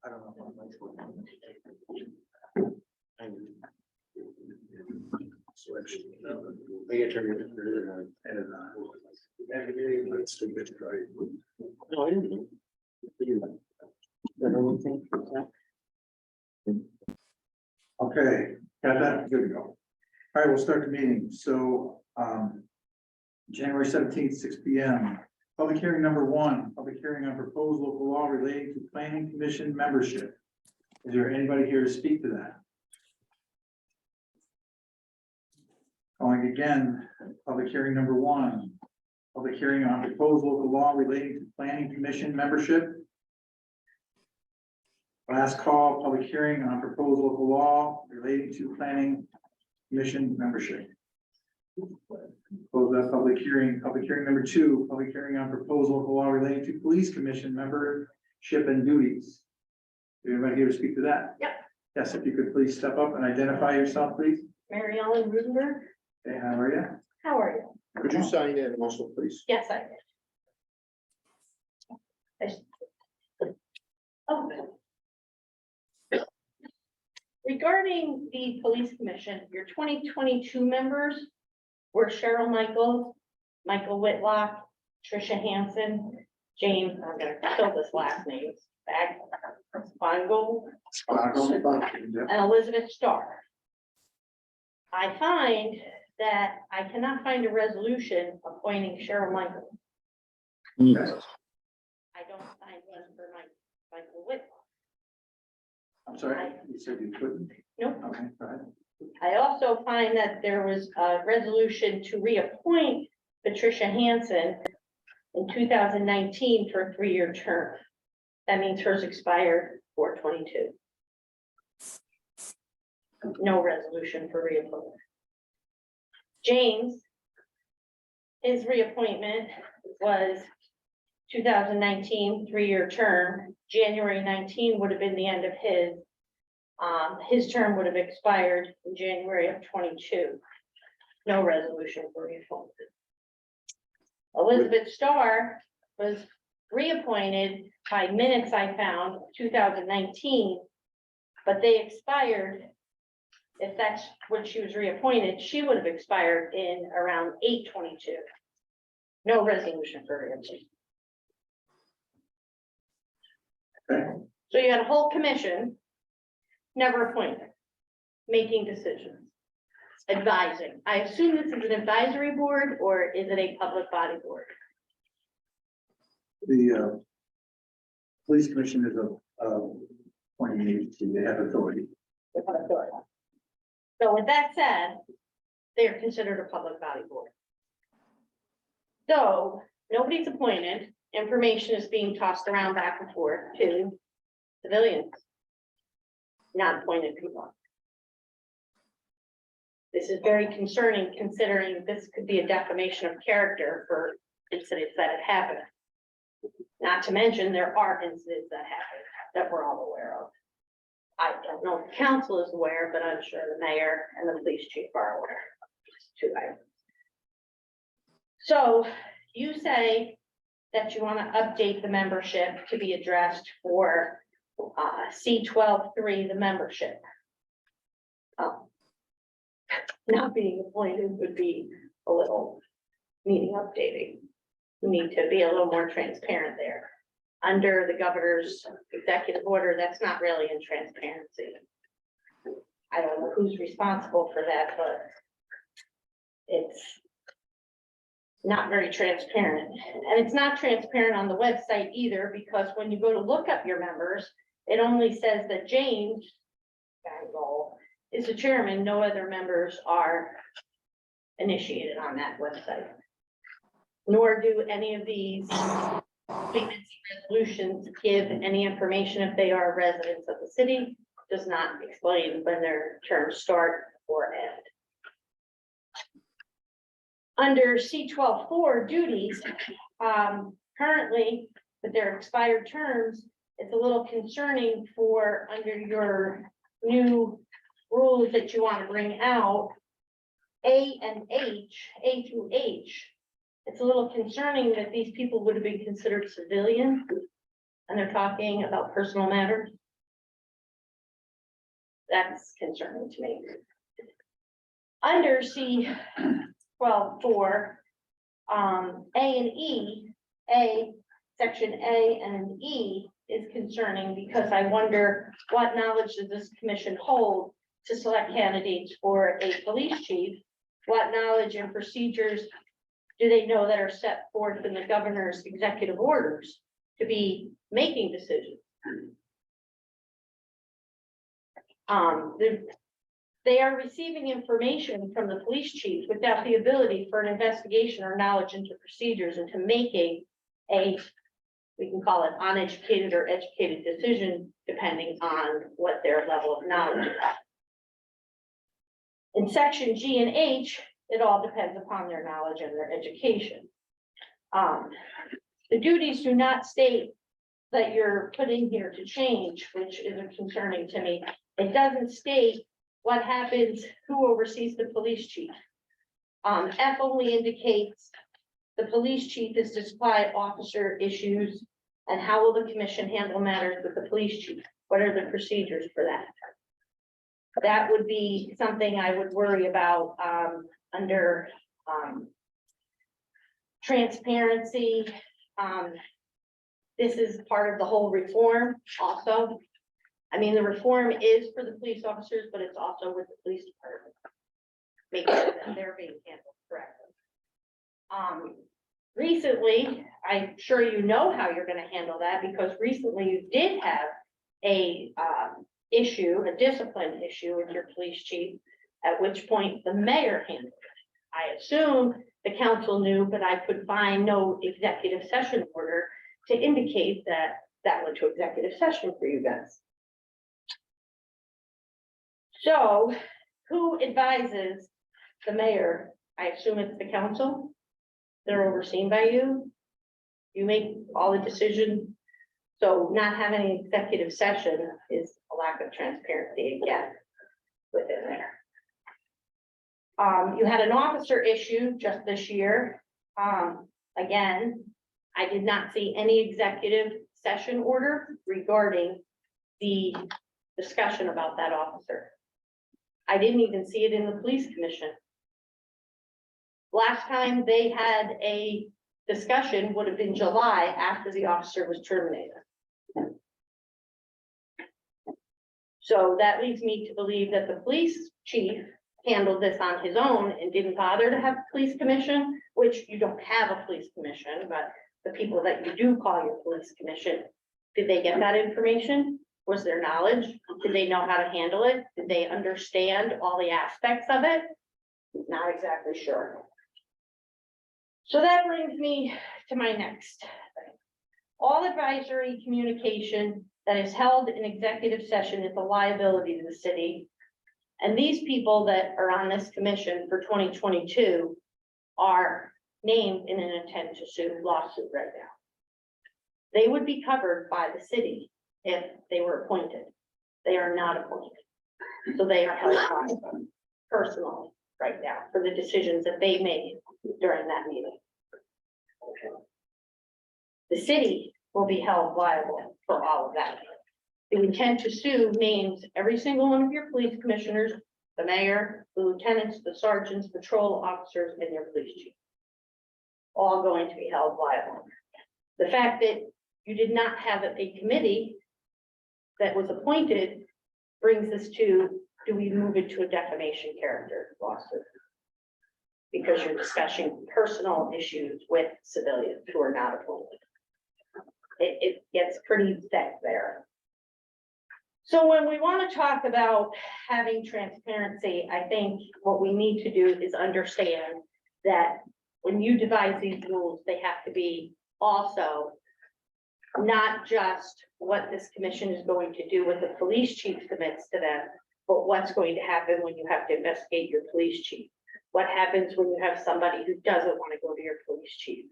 I don't know. They get turned into. It's too good to try. No, I didn't know. Okay, got that, good to go. All right, we'll start the meeting, so, January 17th, 6 p.m. Public hearing number 1, public hearing on proposed local law relating to planning commission membership. Is there anybody here to speak to that? Calling again, public hearing number 1, public hearing on proposed local law relating to planning commission membership. Last call, public hearing on proposed local law relating to planning commission membership. Close that public hearing number 2, public hearing on proposed local law relating to police commission membership and duties. Is there anybody here to speak to that? Yep. Yes, if you could please step up and identify yourself, please. Mary Ellen Rudenberg, Okay, how are you? how are you? Could you sign in also, please? Yes, I did. Oh. Regarding the police commission, your 2022 members were Cheryl Michaels, Michael Whitlock, Tricia Hansen, James, I'm gonna kill this last name, Spangel, and Elizabeth Starr. I find that I cannot find a resolution appointing Cheryl Michaels. I don't find one for Michael Whitlock. I'm sorry, you said you couldn't? Nope. Okay, go ahead. I also find that there was a resolution to reappoint Patricia Hansen in 2019 for a 3-year term. That means hers expired 4/22. No resolution for reappointment. James, his reappointment was 2019 3-year term. January 19 would have been the end of his. His term would have expired in January of 22. No resolution for reappointment. Elizabeth Starr was reappointed by minutes I found 2019, but they expired. If that's when she was reappointed, she would have expired in around 8/22. No resolution for reappointment. Okay. So you had a whole commission, never appointed, making decisions, advising. I assume this is an advisory board, or is it a public body board? The police commission is a appointing agency, they have authority. The public authority. So with that said, they are considered a public body board. So nobody's appointed, information is being tossed around back and forth to civilians. Not appointed people. This is very concerning, considering this could be a defamation of character for incidents that have happened. Not to mention, there are incidents that happen that we're all aware of. I don't know if the council is aware, but I'm sure the mayor and the police chief are aware. Just 2 items. So you say that you want to update the membership to be addressed for C12-3, the membership. Not being appointed would be a little needing updating. We need to be a little more transparent there. Under the governor's executive order, that's not really in transparency. I don't know who's responsible for that, but it's not very transparent. And it's not transparent on the website either, because when you go to look up your members, it only says that James Bangle is the chairman. No other members are initiated on that website. Nor do any of these statements and resolutions give any information if they are residents of the city. Does not explain when their terms start or end. Under C12-4 duties, currently with their expired terms, it's a little concerning for under your new rules that you want to bring out, A through H. It's a little concerning that these people would have been considered civilian and they're talking about personal matters. That's concerning to me. Under C 12.4, A and E, section A and E is concerning because I wonder what knowledge does this commission hold to select candidates for a police chief? What knowledge and procedures do they know that are set forth in the governor's executive orders to be making decisions? They are receiving information from the police chief without the ability for an investigation or knowledge into procedures into making a, we can call it uneducated or educated decision, depending on what their level of knowledge is. In section G and H, it all depends upon their knowledge and their education. The duties do not state that you're putting here to change, which is concerning to me. It doesn't state what happens, who oversees the police chief. F only indicates the police chief is to supply officer issues, and how will the commission handle matters with the police chief? What are the procedures for that? That would be something I would worry about under transparency. This is part of the whole reform also. I mean, the reform is for the police officers, but it's also with the police department. Make sure that they're being handled correctly. Recently, I'm sure you know how you're going to handle that, because recently you did have a a discipline issue with your police chief, at which point the mayor handled it. I assume the council knew, but I could find no executive session order to indicate that that went to executive session for you guys. So who advises the mayor? I assume it's the council. They're overseen by you. You make all the decisions. So not having an executive session is a lack of transparency again within there. You had an officer issue just this year. Again, I did not see any executive session order regarding the discussion about that officer. I didn't even see it in the police commission. Last time they had a discussion would have been July, after the officer was terminated. So that leads me to believe that the police chief handled this on his own and didn't bother to have a police commission, which you don't have a police commission, but the people that you do call your police commission, did they get that information? Was there knowledge? Did they know how to handle it? Did they understand all the aspects of it? Not exactly sure. So that brings me to my next thing. All advisory communication that is held in executive session is a liability to the city. And these people that are on this commission for 2022 are named in an intent to sue lawsuit right now. They would be covered by the city if they were appointed. They are not appointed. So they are held liable personally right now for the decisions that they made during that meeting. The city will be held liable for all of that. The intent to sue means every single one of your police commissioners, the mayor, the lieutenants, the sergeants, patrol officers, and your police chief. All going to be held liable. The fact that you did not have a committee that was appointed brings us to, do we move it to a defamation character lawsuit? Because you're discussing personal issues with civilians who are not appointed. It gets pretty thick there. So when we want to talk about having transparency, I think what we need to do is understand that when you devise these rules, they have to be also not just what this commission is going to do, what the police chief commits to them, but what's going to happen when you have to investigate your police chief. What happens when you have somebody who doesn't want to go to your police chief?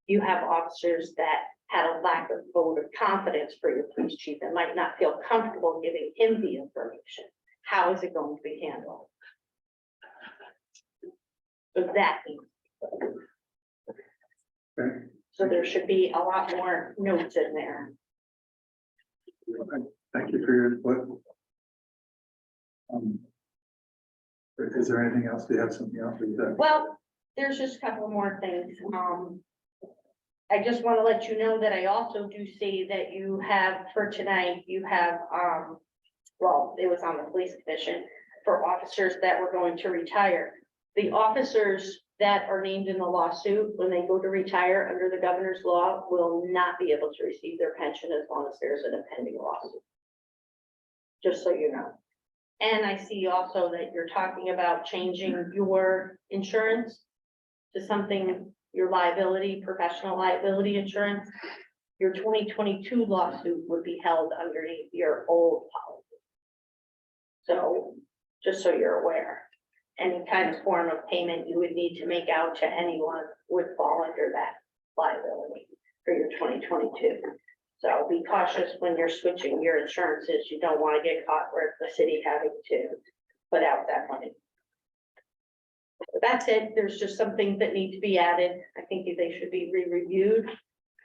You have officers that had a lack of vote of confidence for your police chief and might not feel comfortable giving him the information. How is it going to be handled? So that means. Okay. So there should be a lot more notes in there. Thank you for your input. Is there anything else? Do you have something else? Well, there's just a couple more things. I just want to let you know that I also do see that you have, for tonight, you have, well, it was on the police commission for officers that were going to retire. The officers that are named in the lawsuit, when they go to retire under the governor's law, will not be able to receive their pension as long as there's an impending lawsuit. Just so you know. And I see also that you're talking about changing your insurance to something, your liability, professional liability insurance. Your 2022 lawsuit would be held underneath your old policy. So, just so you're aware, any kind of form of payment you would need to make out to anyone would fall under that liability for your 2022. So be cautious when you're switching your insurances. You don't want to get caught with the city having to put out that money. But that's it. There's just some things that need to be added. I think they should be re-reviewed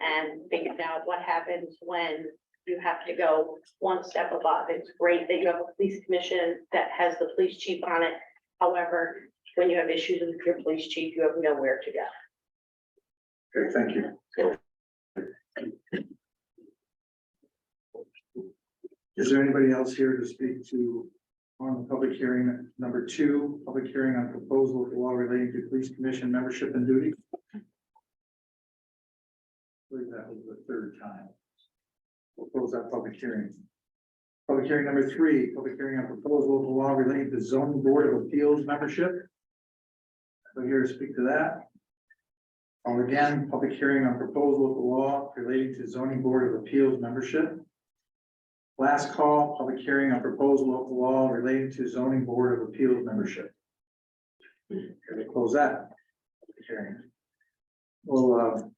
and figured out what happens when you have to go one step above. It's great that you have a police commission that has the police chief on it. However, when you have issues with your police chief, you have nowhere to go. Okay, thank you. Is there anybody else here to speak to on the public hearing number 2, public hearing on proposal for law relating to police commission membership and duty? I believe that was the 3rd time. We'll close that public hearing. Public hearing number 3, public hearing on proposal of law relating to zoning board of appeals membership. So here to speak to that. Again, public hearing on proposal of law relating to zoning board of appeals membership. Last call, public hearing on proposal of law relating to zoning board of appeals membership. Here to close that public hearing. We'll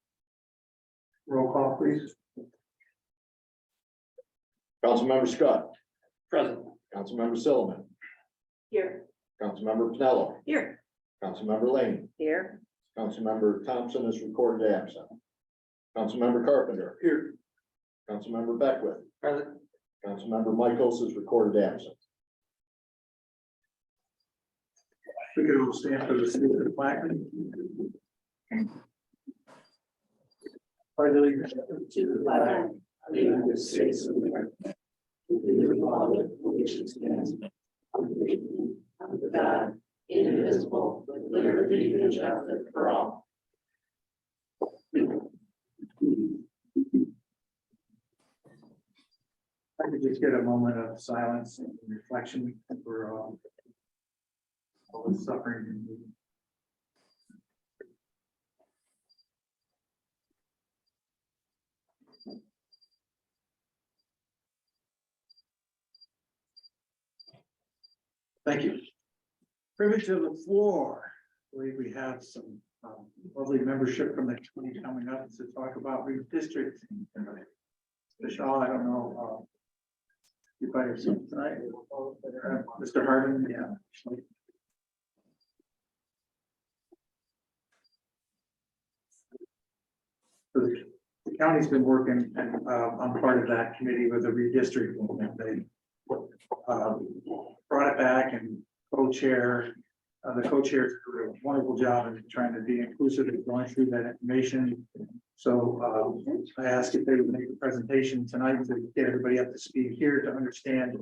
roll call, please. Councilmember Scott. Present. Councilmember Silliman. Here. Councilmember Pinello. Here. Councilmember Lane. Here. Councilmember Thompson is recorded absent. Councilmember Carpenter. Here. Councilmember Beckwith. Present. Councilmember Michaels is recorded absent. We could all stand for the salute of the flag. Pledge allegiance to the flag of the United States of America, to the republic for which it stands, one nation, under God, indivisible, with liberty and justice for all. I could just get a moment of silence and reflection for all the suffering. Thank you. Privilege of the floor. I believe we have some lovely membership from the county coming up to talk about redistricting tonight. Michelle, I don't know. You by yourself tonight? Mr. Hardin, yeah. So the county's been working on part of that committee with the redistricting. And they brought it back and co-chair. The co-chairs did a wonderful job in trying to be inclusive and going through that information. So I asked if they would make a presentation tonight to get everybody up to speed here to understand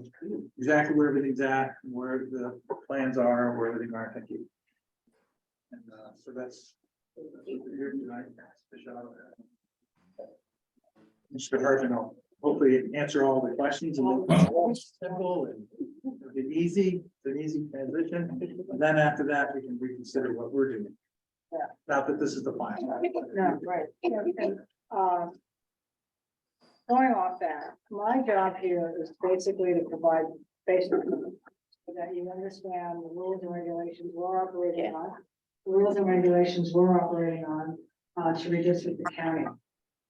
exactly where everything's at, where the plans are, where everything are. Thank you. And so that's here tonight. Mr. Hardin will hopefully answer all the questions and make it simple and it'll be easy. It's an easy transition. And then after that, we can reconsider what we're doing. Yeah. Not that this is the final. No, right. And, going off that, my job here is basically to provide basic so that you understand the rules and regulations we're operating on, the rules and regulations we're operating on to redistrict the county.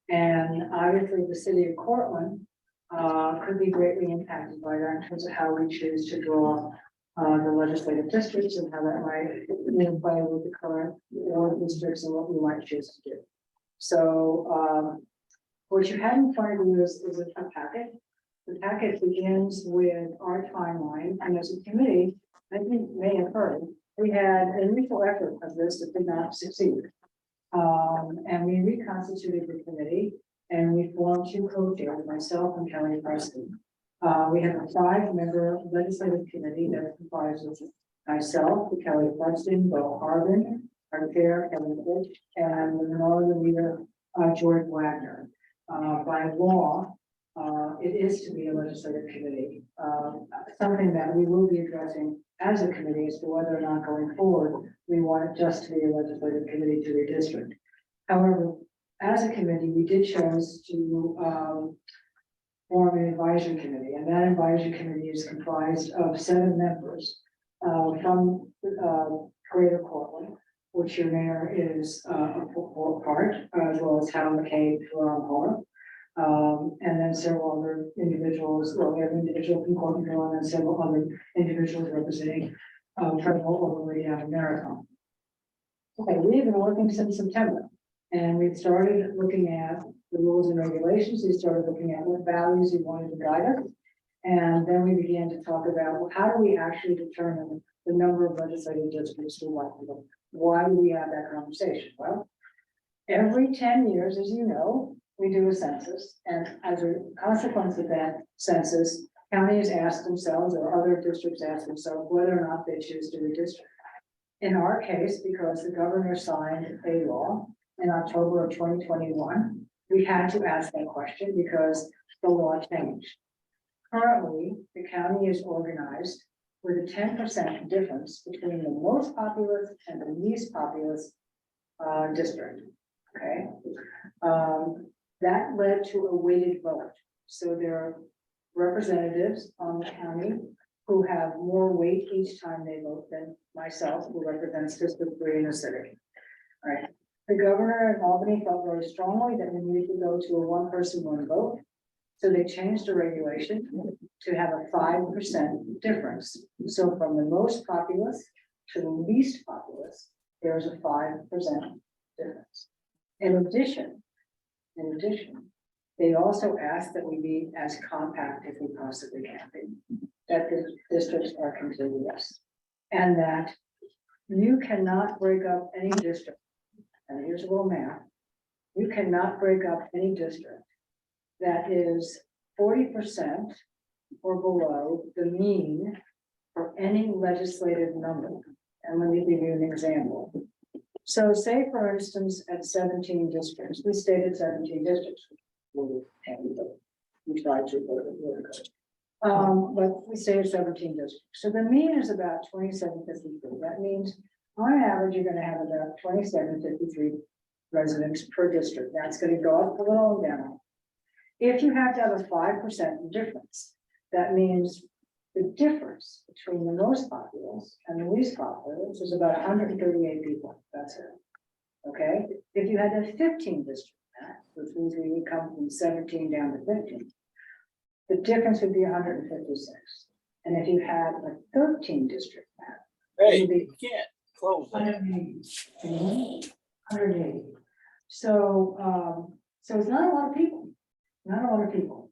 And obviously, the city of Cortland could be greatly impacted by that in terms of how we choose to draw the legislative districts and how that might play with the current ward districts and what we might choose to do. So what you have in front of you is a packet. The packet begins with our timeline, and as a committee, I think you may have heard, we had an initial effort of this that did not succeed. And we reconstituted the committee and we formed two co-chairs, myself and Kelly Preston. We have a 5-member legislative committee that comprises myself, Kelly Preston, Bo Harbin, our chair, Kevin Fitch, and the minority leader, George Wagner. By law, it is to be a legislative committee. Something that we will be addressing as a committee as to whether or not going forward, we want it just to be a legislative committee to redistrict. However, as a committee, we did choose to form an advisory committee, and that advisory committee is comprised of 7 members from Greater Cortland, which your mayor is a part, as well as Hal McCabe from Homer. And then several other individuals, well, we have an individual from Cortlandville and then several other individuals representing federal all the way down to Marathon. Okay, we've been working since September, and we've started looking at the rules and regulations. We started looking at what values we wanted to guide us. And then we began to talk about, well, how do we actually determine the number of legislative districts we want to look? Why do we have that conversation? Well, every 10 years, as you know, we do a census, and as a consequence of that census, counties ask themselves or other districts ask themselves whether or not they choose to redistrict. In our case, because the governor signed a law in October of 2021, we had to ask that question because the law changed. Currently, the county is organized with a 10% difference between the most populous and the least populous district. Okay. That led to a weighted vote. So there are representatives on the county who have more weight each time they vote than myself, who represents District 3 in the city. All right. The governor in Albany felt very strongly that we needed to go to a 1-person, 1 vote. So they changed the regulation to have a 5% difference. So from the most populous to the least populous, there's a 5% difference. In addition, they also asked that we be as compact as we possibly can be, that the districts are contiguous, and that you cannot break up any district. And here's a little math. You cannot break up any district that is 40% or below the mean for any legislative number. And let me give you an example. So say, for instance, at 17 districts, we stated 17 districts. We tried to, but we stated 17 districts. So the mean is about 2753. That means on average, you're going to have about 2753 residents per district. That's going to go up a little and down. If you have to have a 5% difference, that means the difference between the most populous and the least populous is about 138 people. That's it. Okay. If you had a 15 district map, which means we would come from 17 down to 15, the difference would be 156. And if you had a 13 district map, Hey, it would be you can't close that. 180. 180. So, so it's not a lot of people. Not a lot of people.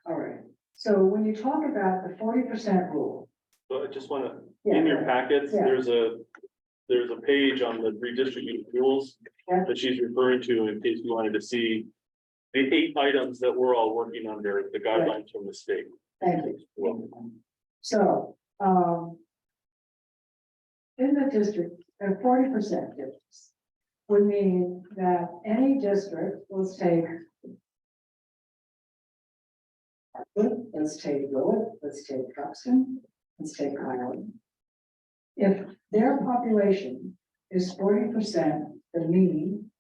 All right. So when you talk about the 40% rule. So I just want to, Yeah, in your packets, Yeah. there's a page on the redistricting rules Yeah. that she's referring to in case you wanted to see the 8 items that we're all working under, the guidelines from the state. Thank you. Well, So, in the district, a 40% difference would mean that any district, let's take Willett, let's take Truxton, let's take Highland. If their population is 40% the mean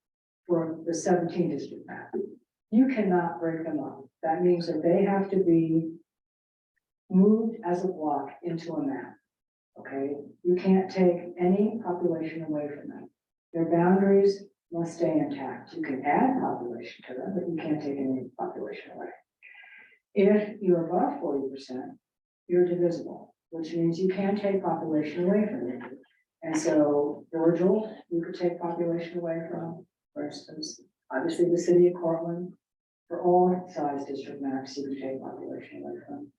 for the 17 district map, you cannot break them up. That means that they have to be moved as a block into a map. Okay, you can't take any population away from them. Their boundaries must stay intact. You can add population to them, but you can't take any population away. If you're above 40%, you're divisible, which means you can't take population away from it. And so Virgil, you could take population away from, for instance, obviously the city of Cortland, for all size district max CBJ population, like from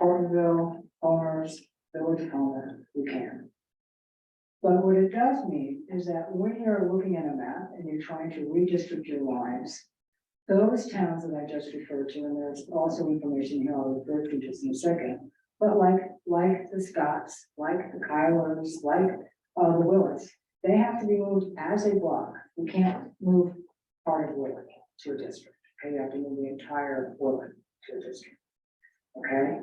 Hortonville, Homers, Village of Homer, we can. But what it does mean is that when you're looking at a map and you're trying to redistrict your lines, those towns that I just referred to, and there's also information here I'll refer to just in a second, but like the Scots, like the Kylers, like the Willits, they have to be moved as a block. You can't move part of Willett to a district. Okay, you have to move the entire Willett to a district. Okay,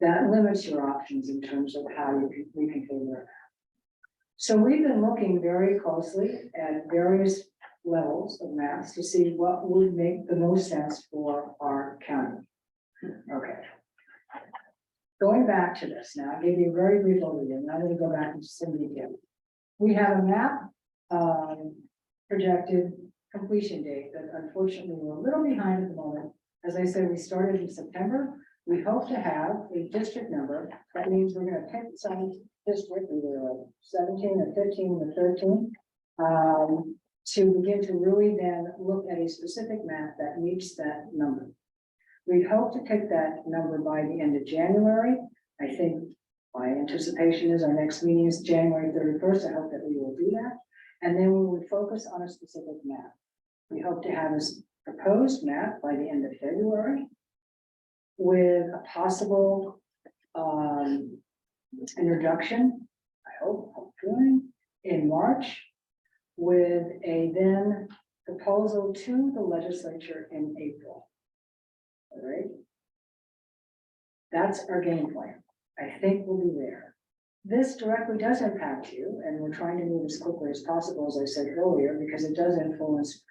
that limits your options in terms of how you can reconfigure it. So we've been looking very closely at various levels of maps to see what would make the most sense for our county. Okay. Going back to this now, I gave you a very brief overview, and I'm going to go back into some detail. We have a map, projected completion date that unfortunately we're a little behind at the moment. As I said, we started in September. We hope to have a district number. That means we're going to pick some district, either 17 or 15 or 13, to begin to really then look at a specific map that meets that number. We hope to pick that number by the end of January. I think my anticipation is our next meeting is January 31st. I hope that we will do that. And then we would focus on a specific map. We hope to have a proposed map by the end of February with a possible introduction, I hope, hopefully, in March, with a then proposal to the legislature in April. All right. That's our game plan. I think we'll be there. This directly does impact you, and we're trying to move as quickly as possible, as I said earlier, because it does influence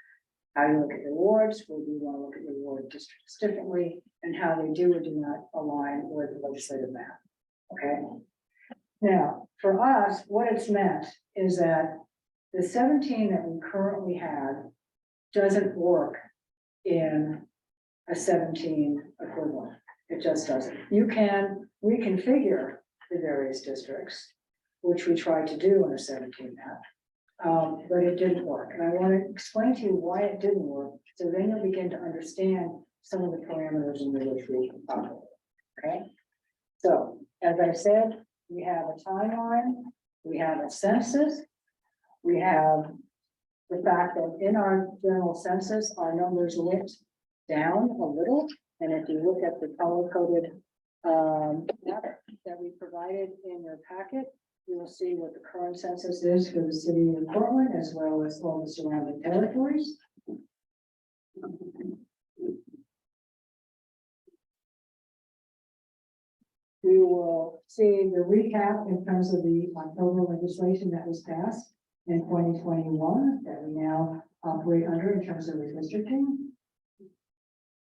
how you look at your wards, where you want to look at your ward districts differently, and how they do or do not align with the legislative map. Okay. Now, for us, what it's meant is that the 17 that we currently have doesn't work in a 17 equivalent. It just doesn't. You can reconfigure the various districts, which we tried to do in a 17 map, but it didn't work. And I want to explain to you why it didn't work, so then you'll begin to understand some of the parameters in which we operate. Okay. So, as I said, we have a timeline, we have a census, we have the fact that in our general census, our numbers went down a little. And if you look at the color-coded map that we provided in your packet, you will see what the current census is for the city of Portland, as well as all the surrounding territories. You will see the recap in terms of the October legislation that was passed in 2021 that we now operate under in terms of redistricting.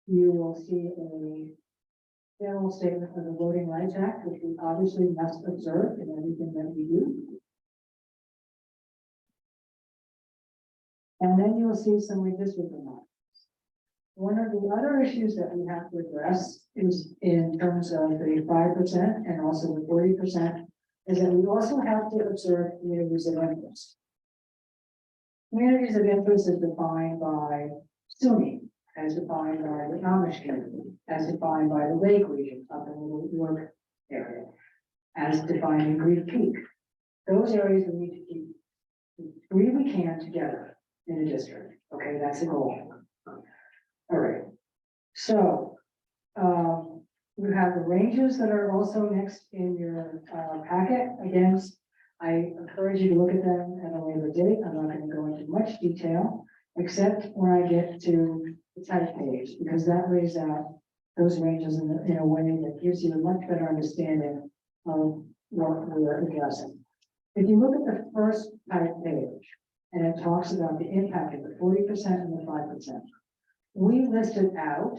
You will see a general statement of the Voting Rights Act, which we obviously must observe in everything that we do. And then you will see some redistricting laws. One of the other issues that we have to address is in terms of the 5% and also the 40%, is that we also have to observe communities of interest. Communities of interest is defined by SUNY, as defined by the Amish community, as defined by the Lake region up in the New York area, as defined in Great Peak. Those areas we need to keep really can together in a district. Okay, that's the goal. All right. So you have the ranges that are also next in your packet. Again, I encourage you to look at them at a later date. I'm not going to go into much detail, except when I get to the type page, because that lays out those ranges in a way that gives you a much better understanding of what we're addressing. If you look at the first type page, and it talks about the impact of the 40% and the 5%, we listed out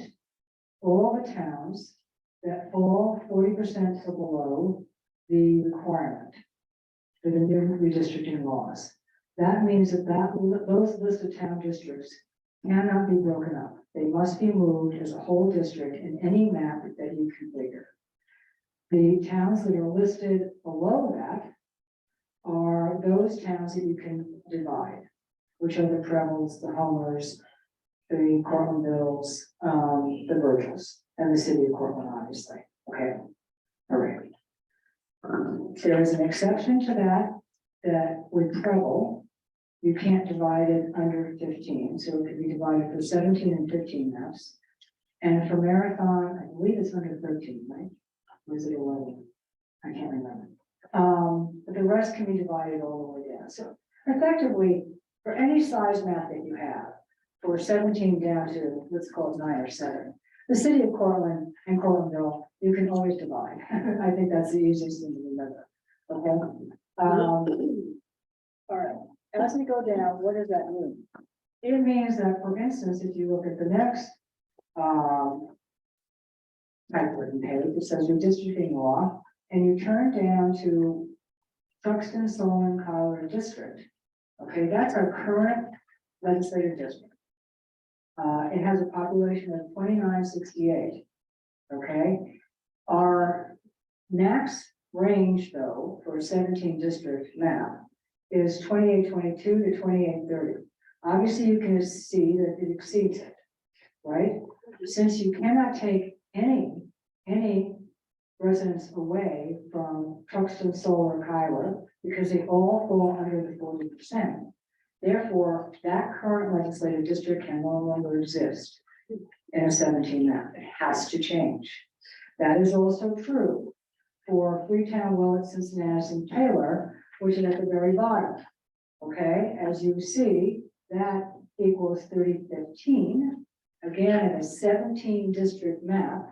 all the towns that fall 40% or below the requirement for the new redistricting laws. That means that those listed town districts cannot be broken up. They must be moved as a whole district in any map that you configure. The towns that are listed below that are those towns that you can divide, which are the Prebbles, the Homers, the Cortlandvilles, the Virgils, and the city of Cortland, obviously, okay? All right. There is an exception to that, that with treble, you can't divide it under 15, so it could be divided for 17 and 15 maps. And for marathon, I believe it's under 13, right? Or is it 11? I can't remember. But the rest can be divided all the way down. So effectively, for any size map that you have, for 17 down to, let's call it 9 or 7, the city of Cortland and Cortlandville, you can always divide. I think that's the easiest thing to remember. Okay. All right. As we go down, what does that mean? It means that, for instance, if you look at the next typewritten page, it says redistricting law, and you turn down to Truxton, Solon, Collier District. Okay, that's our current legislative district. It has a population of 2968. Okay, our max range, though, for a 17 district map is 2822 to 2830. Obviously, you can see that it exceeds it, right? Since you cannot take any residents away from Truxton, Solon, Kyler, because they all fall under the 40%. Therefore, that current legislative district can no longer exist in a 17 map. It has to change. That is also true for Freetown, Willett, Cincinnati, and Taylor, which is at the very bottom. Okay, as you see, that equals 3015. Again, in a 17 district map,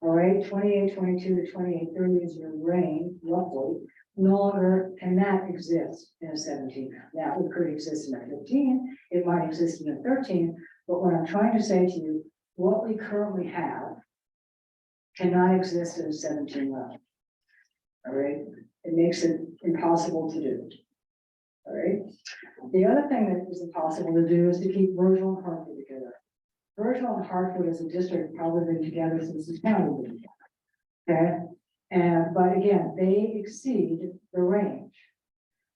all right, 2822 to 2830 is your range, roughly. No longer can that exist in a 17 map. Now, it could exist in a 15, it might exist in a 13, but what I'm trying to say to you, what we currently have cannot exist in a 17 map. All right, it makes it impossible to do. All right, the other thing that is impossible to do is to keep Virgil and Hartford together. Virgil and Hartford as a district probably been together since the county was together. Okay, but again, they exceed the range.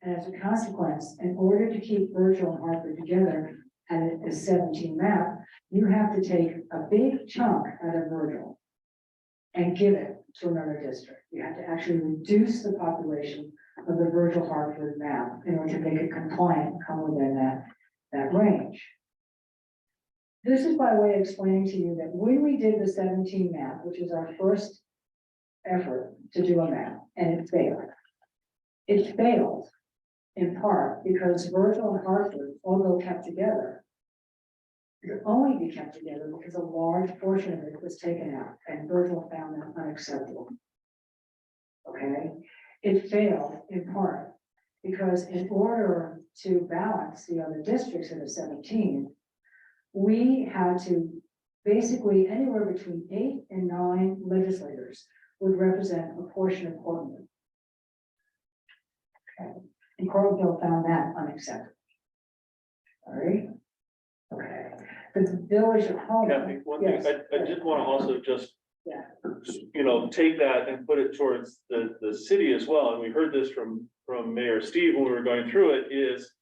And as a consequence, in order to keep Virgil and Hartford together at a 17 map, you have to take a big chunk out of Virgil and give it to another district. You have to actually reduce the population of the Virgil Hartford map in order to make it compliant, come within that range. This is by way of explaining to you that when we did the 17 map, which is our first effort to do a map, and it failed. It failed in part because Virgil and Hartford, although kept together, could only be kept together because a large portion of it was taken out, and Virgil found that unacceptable. Okay, it failed in part because in order to balance the other districts in the 17, we had to basically anywhere between 8 and 9 legislators would represent a portion of Cortland. Okay, and Cortlandville found that unacceptable. All right. Okay, the village of home. Kathy, one thing, Yes. I did want to also just, Yeah. you know, take that and put it towards the city as well, and we heard this from Mayor Steve when we were going through it, is,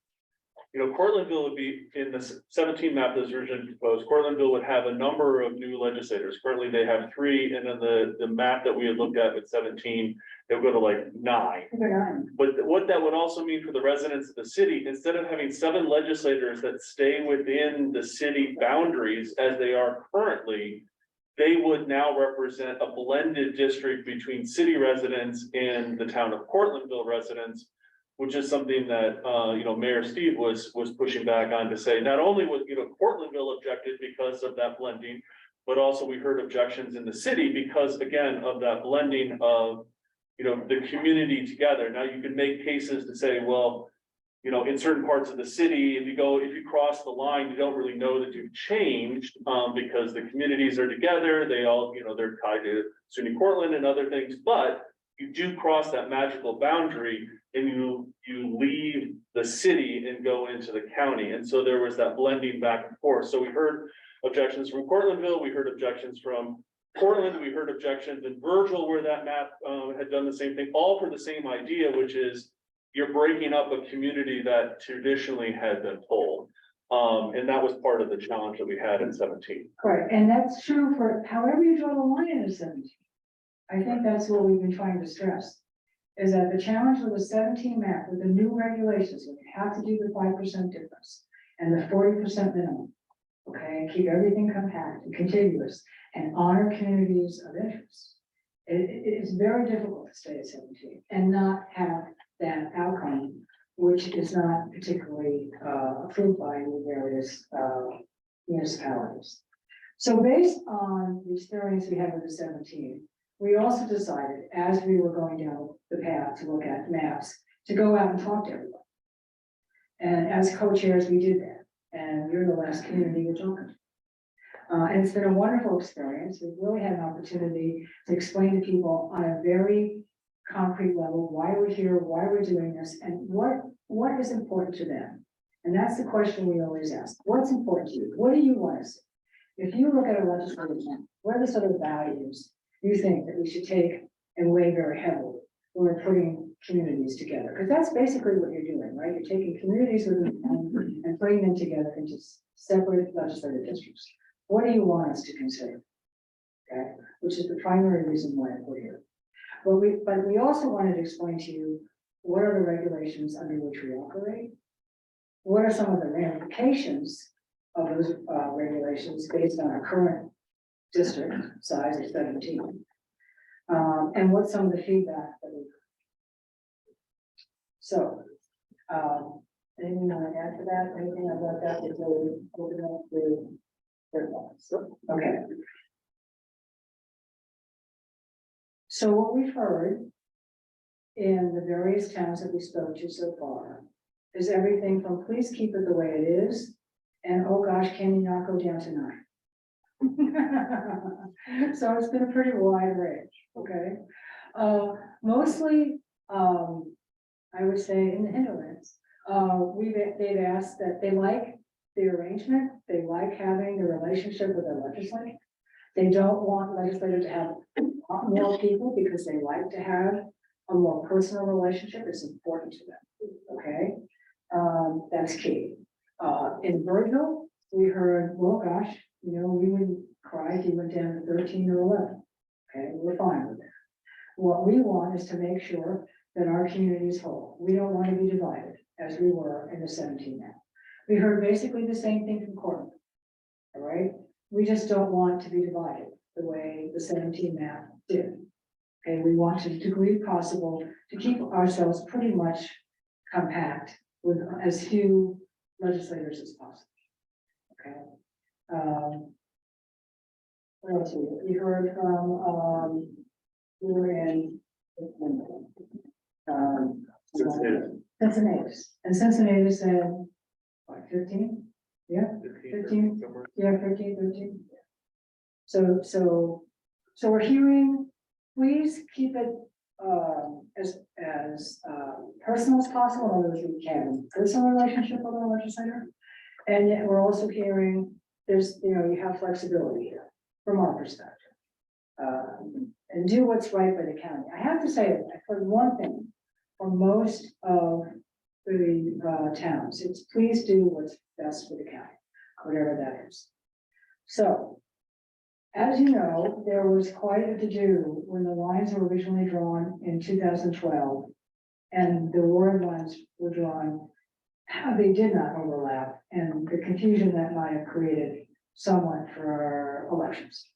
you know, Cortlandville would be in the 17 map that's originally proposed. Cortlandville would have a number of new legislators. Currently, they have 3, and then the map that we had looked at with 17, it would go to like 9. But what that would also mean for the residents of the city, instead of having 7 legislators that stay within the city boundaries as they are currently, they would now represent a blended district between city residents and the town of Cortlandville residents, which is something that, you know, Mayor Steve was pushing back on to say, not only was, you know, Cortlandville objected because of that blending, but also we heard objections in the city because, again, of that blending of, you know, the community together. Now, you can make cases to say, well, you know, in certain parts of the city, if you cross the line, you don't really know that you've changed, because the communities are together, they all, you know, they're tied to SUNY Cortland and other things, but you do cross that magical boundary and you leave the city and go into the county. And so there was that blending back and forth. So we heard objections from Cortlandville, we heard objections from Portland, we heard objections in Virgil where that map had done the same thing, all for the same idea, which is you're breaking up a community that traditionally had been whole. And that was part of the challenge that we had in 17. Right, and that's true for however you draw the line in a 17. I think that's what we've been trying to stress. Is that the challenge with the 17 map, with the new regulations, we have to do the 5% difference and the 40% minimum. Okay, and keep everything compact and contiguous and honor communities of interest. It is very difficult to stay at 17 and not have that outcome, which is not particularly approved by the various municipalities. So based on the experience we had with the 17, we also decided, as we were going down the path to look at maps, to go out and talk to everyone. And as co-chairs, we did that, and you're the last community we're talking to. And it's been a wonderful experience. We've really had an opportunity to explain to people on a very concrete level why we're here, why we're doing this, and what is important to them. And that's the question we always ask. What's important to you? What do you want to see? If you look at a legislative plan, what are the sort of values you think that we should take and weigh very heavily when we're putting communities together? Because that's basically what you're doing, right? You're taking communities within town and putting them together into separate legislative districts. What do you want us to consider? Okay, which is the primary reason why we're here. But we also wanted to explain to you what are the regulations under which we operate. What are some of the ramifications of those regulations based on our current district size of 17? And what's some of the feedback that we've. So, anything you want to add to that? Anything about that before we open up the third one? Okay. So what we've heard in the various towns that we spoke to so far is everything from please keep it the way it is, and oh gosh, can you not go down to 9? So it's been a pretty wide range, okay? Mostly, I would say in the hinterlands, they've asked that they like the arrangement, they like having the relationship with their legislature. They don't want legislators to have a lot more people because they like to have a more personal relationship. It's important to them, okay? That's key. In Virgil, we heard, well, gosh, you know, we wouldn't cry if you went down to 13 or 11. Okay, we're fine with that. What we want is to make sure that our community is whole. We don't want to be divided as we were in the 17 map. We heard basically the same thing from Cortland. All right, we just don't want to be divided the way the 17 map did. Okay, we want to the degree possible to keep ourselves pretty much compact with as few legislators as possible. Okay. What else we heard from we were in Cincinnati. And Cincinnati said what, 15? Yeah, 15. Yeah, 13. So we're hearing, please keep it as personal as possible, in other words, we can have a personal relationship with our legislator. And yet we're also hearing there's, you know, you have flexibility here from our perspective. And do what's right by the county. I have to say, I've heard one thing from most of the towns, it's please do what's best for the county, whatever that is. So, as you know, there was quite a to-do when the lines were originally drawn in 2012 and the ward lines were drawn, how they did not overlap and the confusion that might have created somewhat for elections.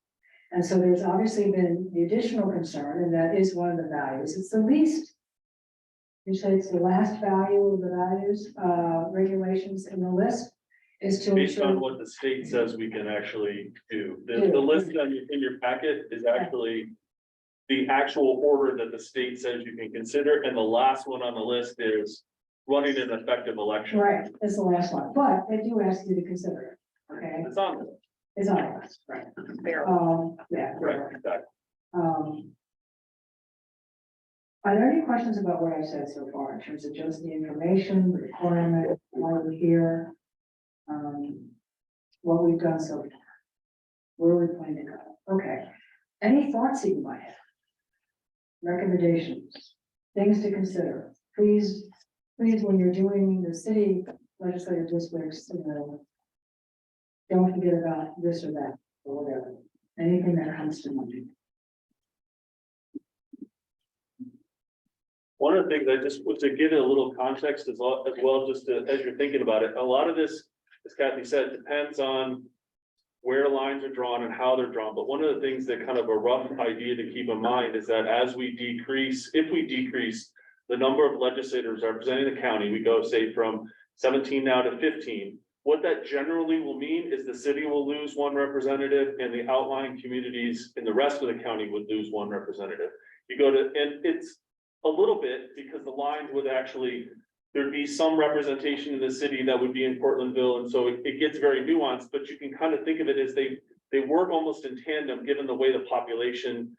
And so there's obviously been the additional concern, and that is one of the values. It's the least, you say it's the last value of the values, regulations in the list is to Based on ensure. what the state says we can actually do. The list in your packet is actually the actual order that the state says you can consider, and the last one on the list is running an effective election. Right, that's the last one, but they do ask you to consider it, okay? It's on. It's on the list, right? Yeah. Right, exactly. Are there any questions about what I've said so far in terms of just the information, the requirement, why we're here? What we've done so far, where we plan to go. Okay, any thoughts that you might have? Recommendations, things to consider. Please, when you're doing the city legislative districts, you know, don't forget about this or that, or whatever, anything that comes to mind. One of the things I just was to give it a little context as well, just to, as you're thinking about it, a lot of this, as Kathy said, depends on where lines are drawn and how they're drawn. But one of the things that kind of a rough idea to keep in mind is that as we decrease, if we decrease the number of legislators representing the county, we go say from 17 now to 15. What that generally will mean is the city will lose one representative and the outlying communities in the rest of the county would lose one representative. You go to, and it's a little bit because the lines would actually, there'd be some representation in the city that would be in Portlandville. And so it gets very nuanced, but you can kind of think of it as they work almost in tandem, given the way the population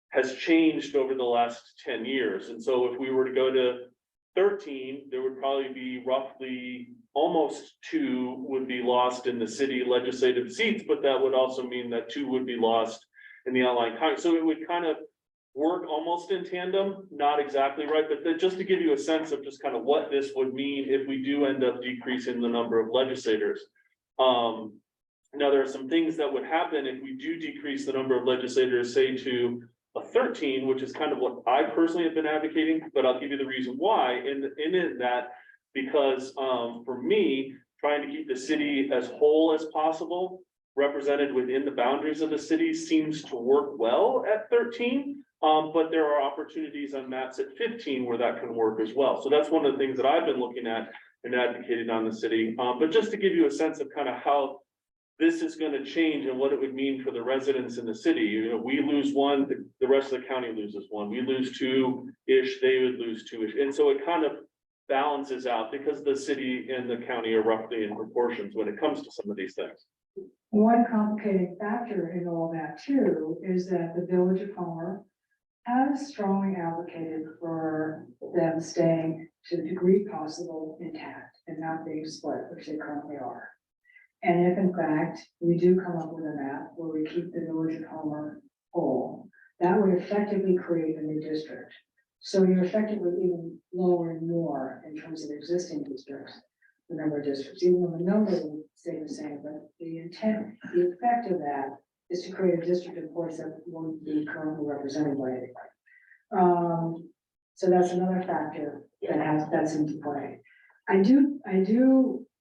has changed over the last 10 years. And so if we were to go to 13, there would probably be roughly almost 2 would be lost in the city legislative seats, but that would also mean that 2 would be lost in the outlying county. So it would kind of work almost in tandem, not exactly right, but just to give you a sense of just kind of what this would mean if we do end up decreasing the number of legislators. Now there are some things that would happen if we do decrease the number of legislators, say to a 13, which is kind of what I personally have been advocating, but I'll give you the reason why. In that, because for me, trying to keep the city as whole as possible, represented within the boundaries of the city seems to work well at 13. But there are opportunities on maps at 15 where that can work as well. So that's one of the things that I've been looking at and advocating on the city. But just to give you a sense of kind of how this is going to change and what it would mean for the residents in the city. You know, we lose one, the rest of the county loses one. We lose 2-ish, they would lose 2-ish. And so it kind of balances out because the city and the county are roughly in proportions when it comes to some of these things. One complicating factor in all that too is that the Village of Homer has strongly advocated for them staying to the degree possible intact and not being split, which they currently are. And if in fact we do come up with a map where we keep the Village of Homer whole, that would effectively create a new district. So you're effectively even lowering more in terms of existing districts, the number of districts, even though the number will stay the same, but the intent, the effect of that is to create a district of course that won't be currently represented by anybody. So that's another factor that's into play. I do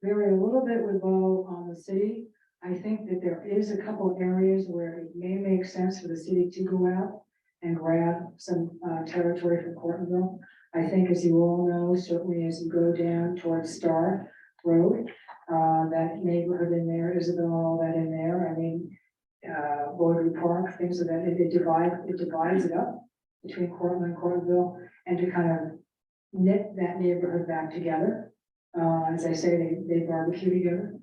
vary a little bit with Bo on the city. I think that there is a couple of areas where it may make sense for the city to go out and grab some territory from Cortonville. I think, as you all know, certainly as you go down towards Star Road, that neighborhood in there, Isabel, all that in there. I mean, Rotary Park, things of that. It divides it up between Cortland and Cortonville, and to kind of knit that neighborhood back together. As I say, they barbecue together.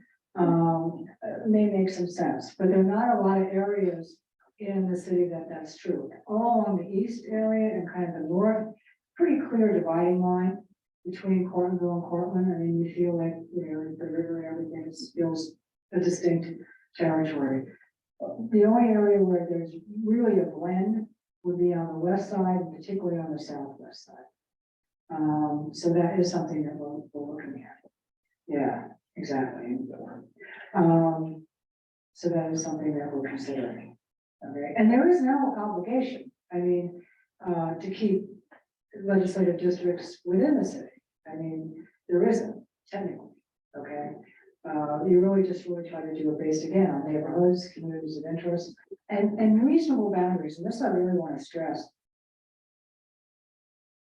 May make some sense, but there are not a lot of areas in the city that's true. All along the east area and kind of the north, pretty clear dividing line between Cortonville and Cortland. I mean, you feel like, you know, the river and everything feels a distinct territory. The only area where there's really a blend would be on the west side, and particularly on the southwest side. So that is something that we're looking at. Yeah, exactly. So that is something that we're considering. Okay, and there is no obligation, I mean, to keep legislative districts within the city. I mean, there isn't technically, okay? You really just try to do it based again on neighborhoods, communities of interest, and reasonable boundaries. And this I really want to stress.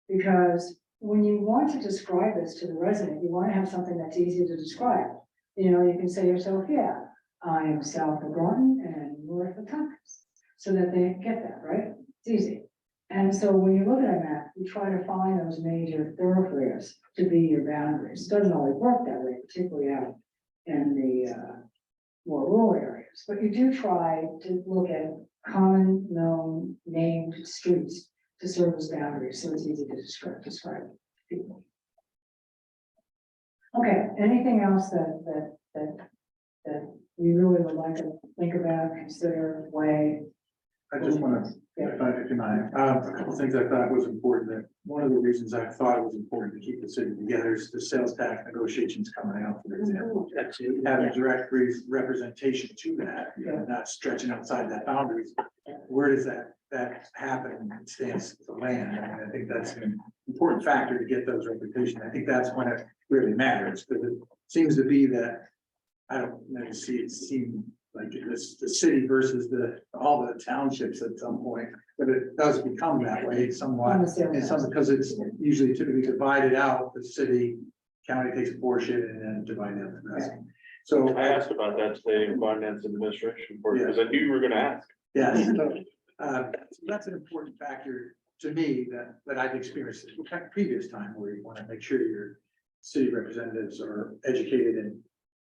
Because when you want to describe this to the resident, you want to have something that's easy to describe. You know, you can say to yourself, yeah, I am south of Groton and north of Tompkins, so that they get that, right? It's easy. And so when you look at a map, you try to find those major thoroughfares to be your boundaries. It doesn't always work that way, particularly out in the more rural areas, but you do try to look at common known named streets to serve as boundaries, so it's easy to describe people. Okay, anything else that you really would like to think about, consider, weigh? I just want to If you mind, a couple things I thought was important, that one of the reasons I thought it was important to keep the city together is the sales tax negotiations coming out, for example. Having direct representation to that, you know, not stretching outside that boundaries. Where does that happen and stands the land? I mean, I think that's an important factor to get those representation. I think that's when it really matters, because it seems to be that, I don't know, see it seem like this, the city versus all the townships at some point, but it does become that way somewhat. On the sales And some, because it's usually typically divided out, the city, county takes a portion and then divided out the rest. So I asked about that today in finance and administration, because I knew you were gonna ask. yes, so that's an important factor to me that I've experienced in previous time, where you want to make sure your city representatives are educated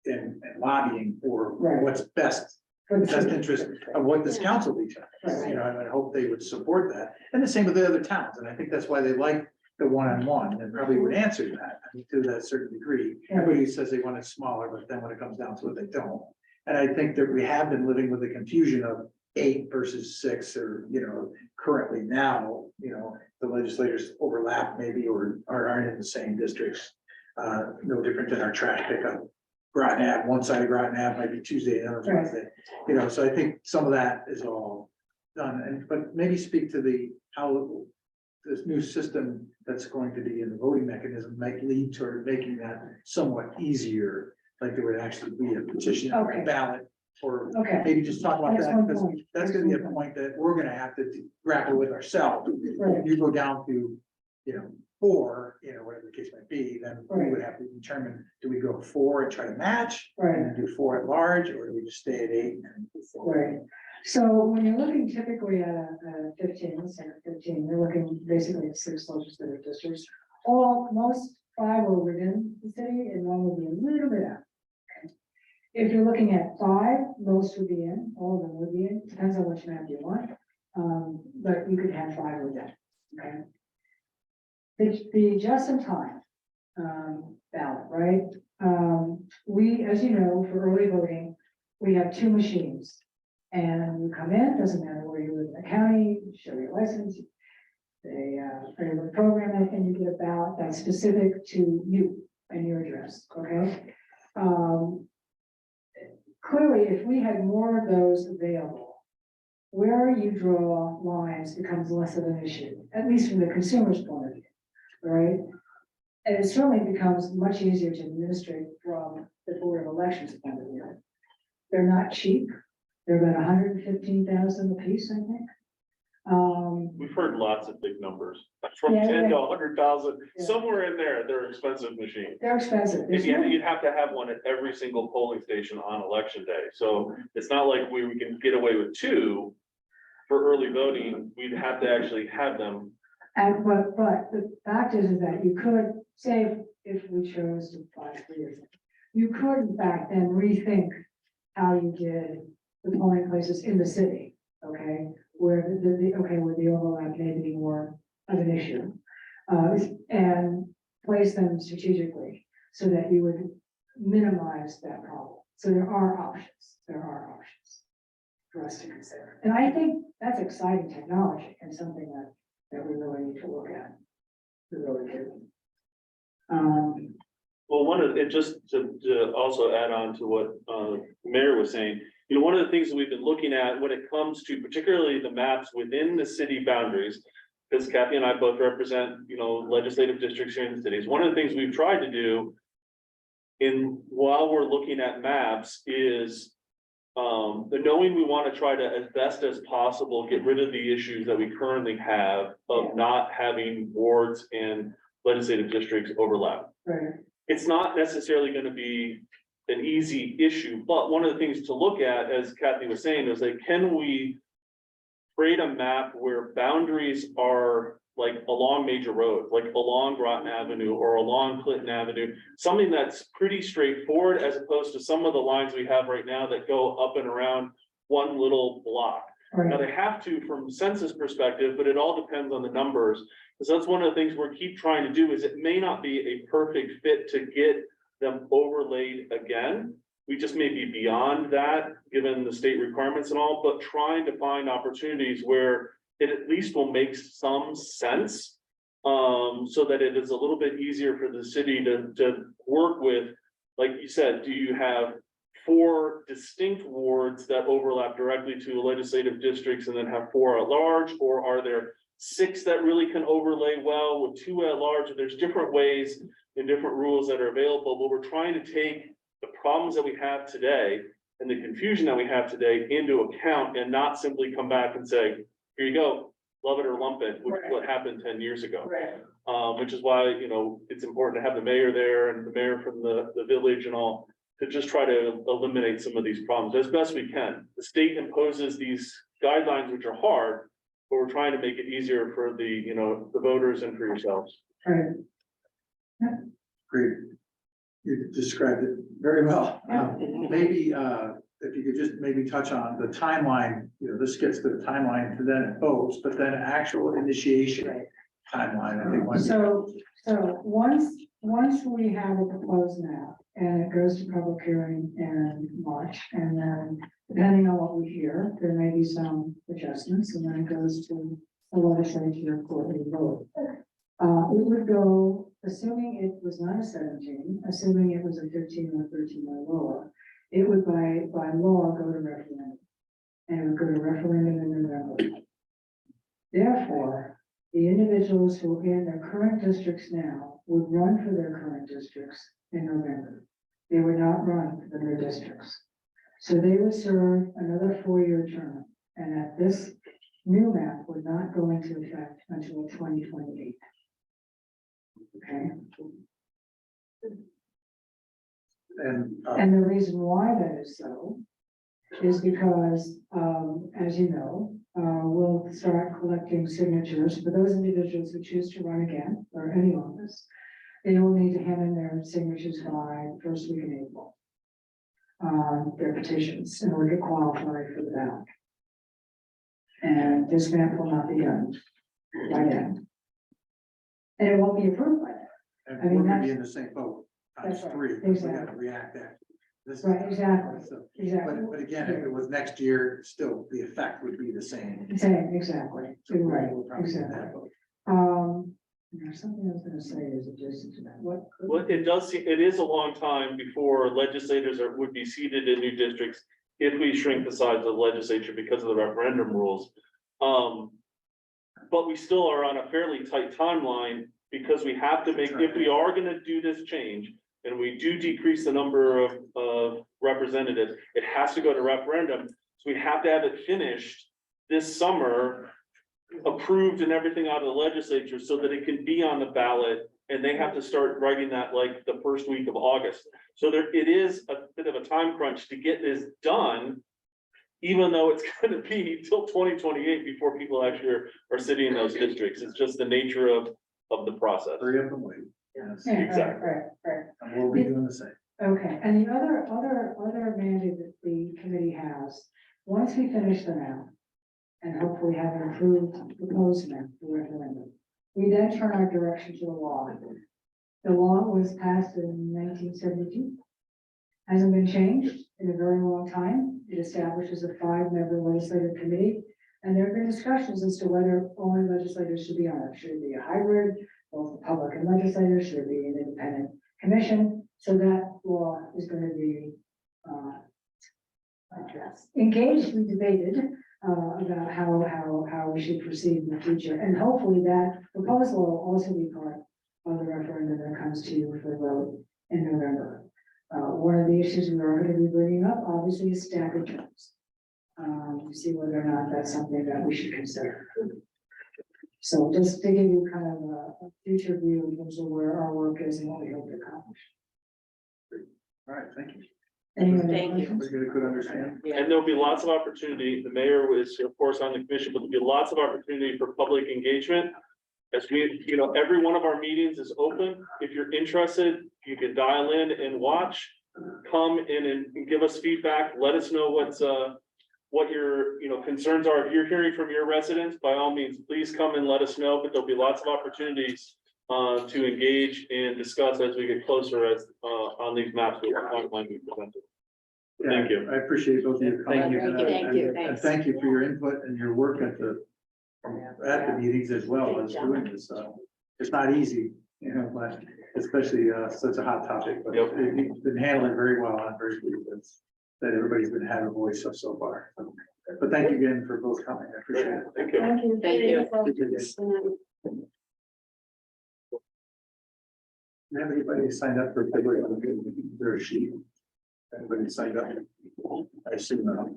in lobbying for Right. what's best For the best city. interest of what this council needs. Right. You know, and I hope they would support that. And the same with the other towns. And I think that's why they like the one-on-one and probably would answer that, I mean, to that certain degree. Everybody says they want it smaller, but then when it comes down to it, they don't. And I think that we have been living with the confusion of 8 versus 6, or, you know, currently now, you know, the legislators overlap maybe or aren't in the same districts. No different than our trash pickup. Groton Ave, one side of Groton Ave might be Tuesday, and another Right. Wednesday, you know, so I think some of that is all done, but maybe speak to how this new system that's going to be in the voting mechanism might lead toward making that somewhat easier, like there would actually be a petition or Okay. a ballot, or Okay, maybe just talk about that's that, one because point. that's gonna be a point that we're gonna have to grapple with ourselves. Right. If you go down to, you know, 4, you know, whatever the case might be, then we would have to determine, do we go 4 and try to match? Right. And then do 4 at large, or do we just stay at 8? And do 4? Right. So when you're looking typically at a 15, let's say 15, you're looking basically at 6 legislative districts. Most 5 are within the city and 1 will be a little bit out. Okay. If you're looking at 5, most would be in, all of them would be in, depends on which map you want. But you could have 5 within, okay? The just in time ballot, right? We, as you know, for early voting, we have 2 machines. And you come in, doesn't matter where you live in the county, show your license. They are able to program it and you get a ballot that's specific to you and your address, okay? Clearly, if we had more of those available, where you draw lines becomes less of an issue, at least from the consumer's point of view, right? And it certainly becomes much easier to administrate from the Board of Elections point of view. They're not cheap. They're about 115,000 a piece, I think. We've heard lots of big numbers, from Yeah, 10 to yeah. 100,000, Yeah. somewhere in there, they're expensive machines. They're expensive. And There's yet no- you'd have to have one at every single polling station on election day, so it's not like we can get away with 2 for early voting, we'd have to actually have them. And but the fact is that you could say if we chose to apply 3 or something, you could in fact then rethink how you did the polling places in the city, okay? Where where the overlap may be more of an issue. And place them strategically so that you would minimize that problem. So there are options for us to consider. And I think that's exciting technology and something that we really need to look at. We really do. Well, just to also add on to what Mayor was saying, you know, one of the things that we've been looking at when it comes to particularly the maps within the city boundaries, because Kathy and I both represent, you know, legislative districts here in the cities, one of the things we've tried to do while we're looking at maps is knowing we want to try to, as best as possible, get rid of the issues that we currently have of not having wards and legislative districts overlap. Right, It's not necessarily going to be an easy issue, but one of the things to look at, as Kathy was saying, is like, can we create a map where boundaries are like along major roads, like along Groton Avenue or along Clinton Avenue, something that's pretty straightforward as opposed to some of the lines we have right now that go up and around one little block. Now, right, they have to from census perspective, but it all depends on the numbers. Because that's one of the things we're keep trying to do is it may not be a perfect fit to get them overlaid again. We just may be beyond that, given the state requirements and all, but trying to find opportunities where it at least will make some sense. So that it is a little bit easier for the city to work with, like you said, do you have 4 distinct wards that overlap directly to legislative districts and then have 4 at large? Or are there 6 that really can overlay well with 2 at large? There's different ways and different rules that are available, but we're trying to take the problems that we have today and the confusion that we have today into account and not simply come back and say, here you go, love it or lump it, which is what happened 10 years ago. Right. Which is why, it's important to have the mayor there and the mayor from the village and all to just try to eliminate some of these problems as best we can. The state imposes these guidelines, which are hard, but we're trying to make it easier for the voters and for yourselves. Right. Great. You described it very well. Maybe, if you could just maybe touch on the timeline, this gets to the timeline to then votes, but then actual initiation timeline, I think. might be- So once we have a proposed map and it goes to public hearing in March, and then depending on what we hear, there may be some adjustments, and then it goes to the legislature for a vote. We would go, assuming it was not a 17, assuming it was a 15 or 13 or lower, it would by law go to referendum. And it would go to referendum in November. Therefore, the individuals who are in their current districts now would run for their current districts in November. They would not run for their districts. So they would serve another 4-year term, and that this new map would not go into effect until 2028. Okay, and the reason why that is so is because, as you know, we'll start collecting signatures for those individuals who choose to run again, or any office. They will need to hand in their signatures by first week in April. Their petitions in order to qualify for the ballot. And this map will not be done by then. And it won't be approved by then. I And mean, we're gonna be that's- in the same boat, that's times right, 3, we gotta exactly. react that. This- Right, exactly, So, exactly. But again, if it was next year, still, the effect would be the same. Same, exactly, So you're right, we'll probably get exactly. that vote. There's something I was gonna say is adjacent to that, what? Well, it is a long time before legislators would be seated in new districts if we shrink the size of the legislature because of the referendum rules. But we still are on a fairly tight timeline because we have to make, if we are gonna do this change and we do decrease the number of representatives, it has to go to referendum. So we have to have it finished this summer, approved and everything out of the legislature so that it can be on the ballot. And they have to start writing that like the first week of August. So it is a bit of a time crunch to get this done. Even though it's gonna be till 2028 before people actually are sitting in those districts. It's just the nature of the process. Hurry up and wait. Yes, Yeah, exactly. right. and we'll be doing the same. Okay, and the other mandate that the committee has, once we finish the map, and hopefully have an approved proposed map for referendum, we then turn our direction to the law. The law was passed in 1972. Hasn't been changed in a very long time. It establishes a 5-member legislative committee. And there have been discussions as to whether only legislators should be on it. Should it be a hybrid, both the public and legislators? Should it be an independent commission? So that law is going to be engaged, debated about how we should proceed in the future. And hopefully that proposal will also be part of the referendum that comes to you for vote in November. One of the issues we are going to be bringing up, obviously, is staggered terms. To see whether or not that's something that we should consider. So just to give you kind of a future view in terms of where our work is and what we hope to accomplish. All right, thank you. Any other Thank you. questions? Everybody could understand. And there'll be lots of opportunity. The mayor is, of course, on the commission, but there'll be lots of opportunity for public engagement. As we, every one of our meetings is open. If you're interested, you can dial in and watch. Come in and give us feedback. Let us know what your, concerns are. If you're hearing from your residents, by all means, please come and let us know, but there'll be lots of opportunities to engage and discuss as we get closer on these maps that we're presented. Thank you. I appreciate both of you. coming Thank you. and, Thank you. and thank you for your input and your work at the at the meetings as well as doing this, it's not easy, you know, but especially, such a hot topic, but Yep. you've been handling it very well. I'm very pleased that everybody's been having a voice so far. But thank you again for both coming. I appreciate it. Thank you. Thank you. Thank you. Do you have anybody signed up for February? Their sheet? Anybody signed up? I assume not.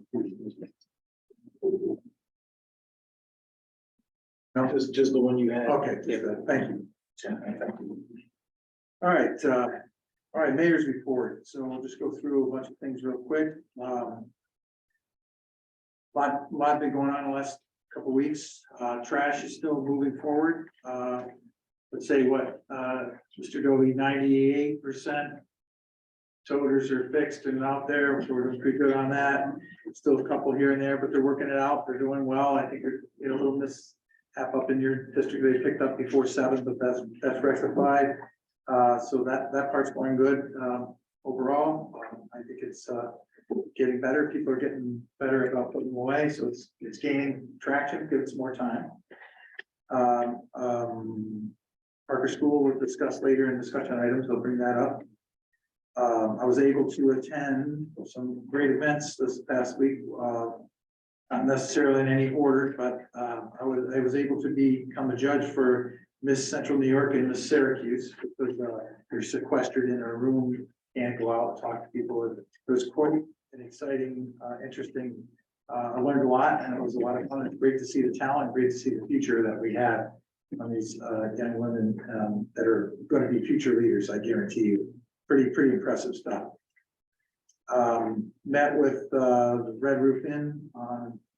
No, Just the one you had. okay, thank you. All right, mayor's report. So we'll just go through a bunch of things real quick. Lot been going on the last couple of weeks. Trash is still moving forward. Let's say what, Mr. Dovey, 98%. Toters are fixed and out there, so we're doing pretty good on that. Still a couple here and there, but they're working it out. They're doing well. I think you're, you know, a little mishap up in your district. They picked up before 7, but that's rectified. So that part's going good. Overall, I think it's getting better. People are getting better about putting them away, so it's gaining traction. Give it some more time. Parker School will discuss later in discussion items. They'll bring that up. I was able to attend some great events this past week, not necessarily in any order, but I was able to become a judge for Miss Central New York and Miss Syracuse, because they're sequestered in a room, can't go out and talk to people. It was quite an exciting, interesting. I learned a lot, and it was a lot of fun. It's great to see the talent, great to see the future that we have on these young women that are going to be future leaders. I guarantee you. Pretty impressive stuff. Met with the Red Roof Inn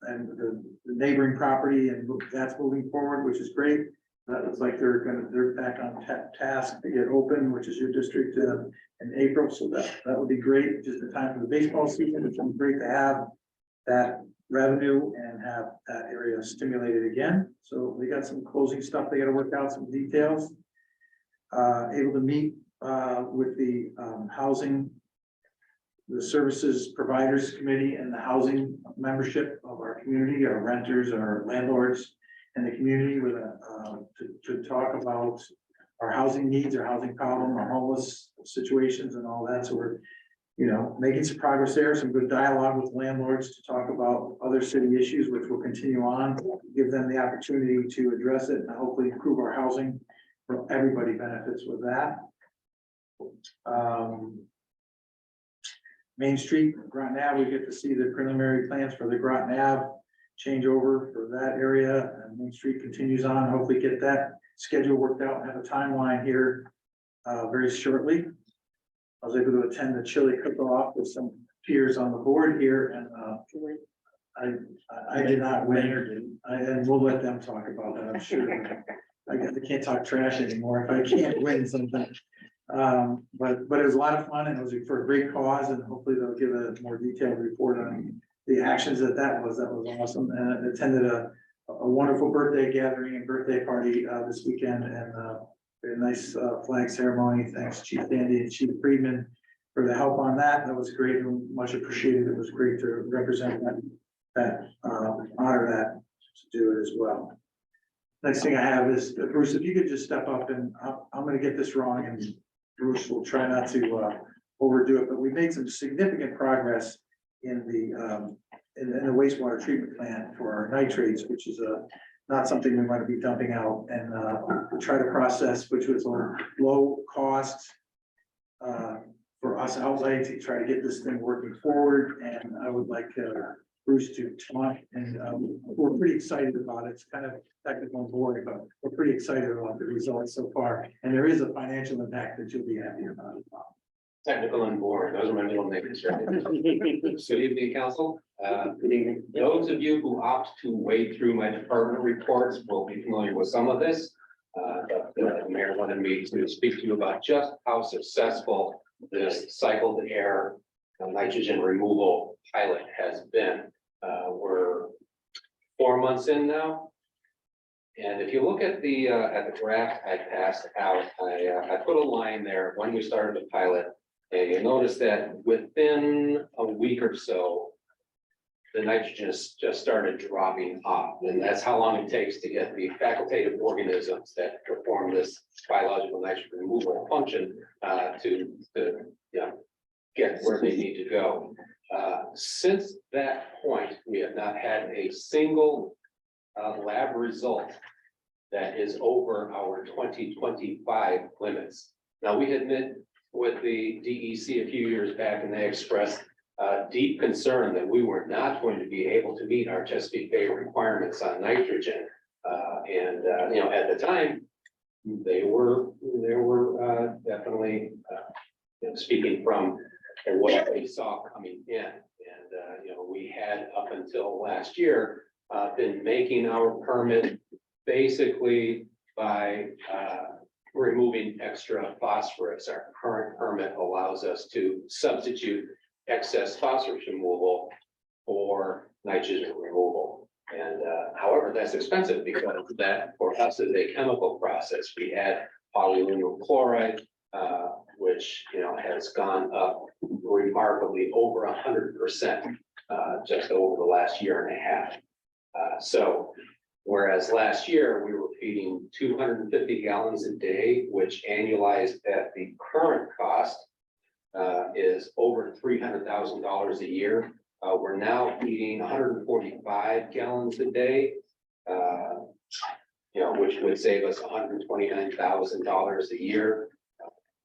and the neighboring property, and that's moving forward, which is great. It's like they're back on task to get open, which is your district in April, so that would be great. Just in time for the baseball season, it's been great to have that revenue and have that area stimulated again. So we got some closing stuff they got to work out, some details. Able to meet with the housing, the services providers committee and the housing membership of our community, our renters, our landlords, and the community with to talk about our housing needs, our housing problem, our homeless situations and all that. So we're, you know, making some progress there, some good dialogue with landlords to talk about other city issues, which will continue on, give them the opportunity to address it and hopefully improve our housing. Everybody benefits with that. Main Street, Groton Ave, we get to see the preliminary plans for the Groton Ave changeover for that area, and Main Street continues on. Hopefully get that schedule worked out and have a timeline here very shortly. I was able to attend the chili cook-off with some peers on the board here, and I did not win, and we'll let them talk about that, I'm sure. I can't talk trash anymore if I can't win something. But it was a lot of fun, and it was for a great cause, and hopefully they'll give a more detailed report on the actions that was awesome. And I attended a wonderful birthday gathering and birthday party this weekend, and a nice flag ceremony. Thanks Chief Dandy and Chief Friedman for the help on that. That was great and much appreciated. It was great to represent that honor that, to do it as well. Next thing I have is Bruce, if you could just step up, and I'm going to get this wrong, and Bruce will try not to overdo it, but we made some significant progress in the wastewater treatment plant for our nitrates, which is not something we want to be dumping out, and try to process, which was a low cost for us outside to try to get this thing working forward. And I would like Bruce to talk, and we're pretty excited about it. It's kind of technical and boring, but we're pretty excited about the results so far. And there is a financial impact that you'll be happy about. Technical and boring, those are my middle names. Good evening, council. Those of you who opt to wade through my department reports will be familiar with some of this. But the mayor wanted me to speak to you about just how successful this cycled air nitrogen removal pilot has been. We're 4 months in now. And if you look at the graph I passed out, I put a line there when we started the pilot, and you'll notice that within a week or so, the nitrogen just started dropping off. And that's how long it takes to get the facultative organisms that perform this biological nitrogen removal function to get where they need to go. Since that point, we have not had a single lab result that is over our 2025 limits. Now, we had met with the DEC a few years back, and they expressed deep concern that we were not going to be able to meet our Chesapeake Bay requirements on nitrogen. At the time, they were definitely speaking from what we saw coming in. And we had up until last year been making our permit basically by removing extra phosphorus. Our current permit allows us to substitute excess phosphorus removal for nitrogen removal. And however, that's expensive because that for us is a chemical process. We add polyaluminum chloride, which has gone up remarkably over 100% just over the last year and a half. So whereas last year we were feeding 250 gallons a day, which annualized at the current cost is over $300,000 a year. We're now feeding 145 gallons a day, which would save us $129,000 a year.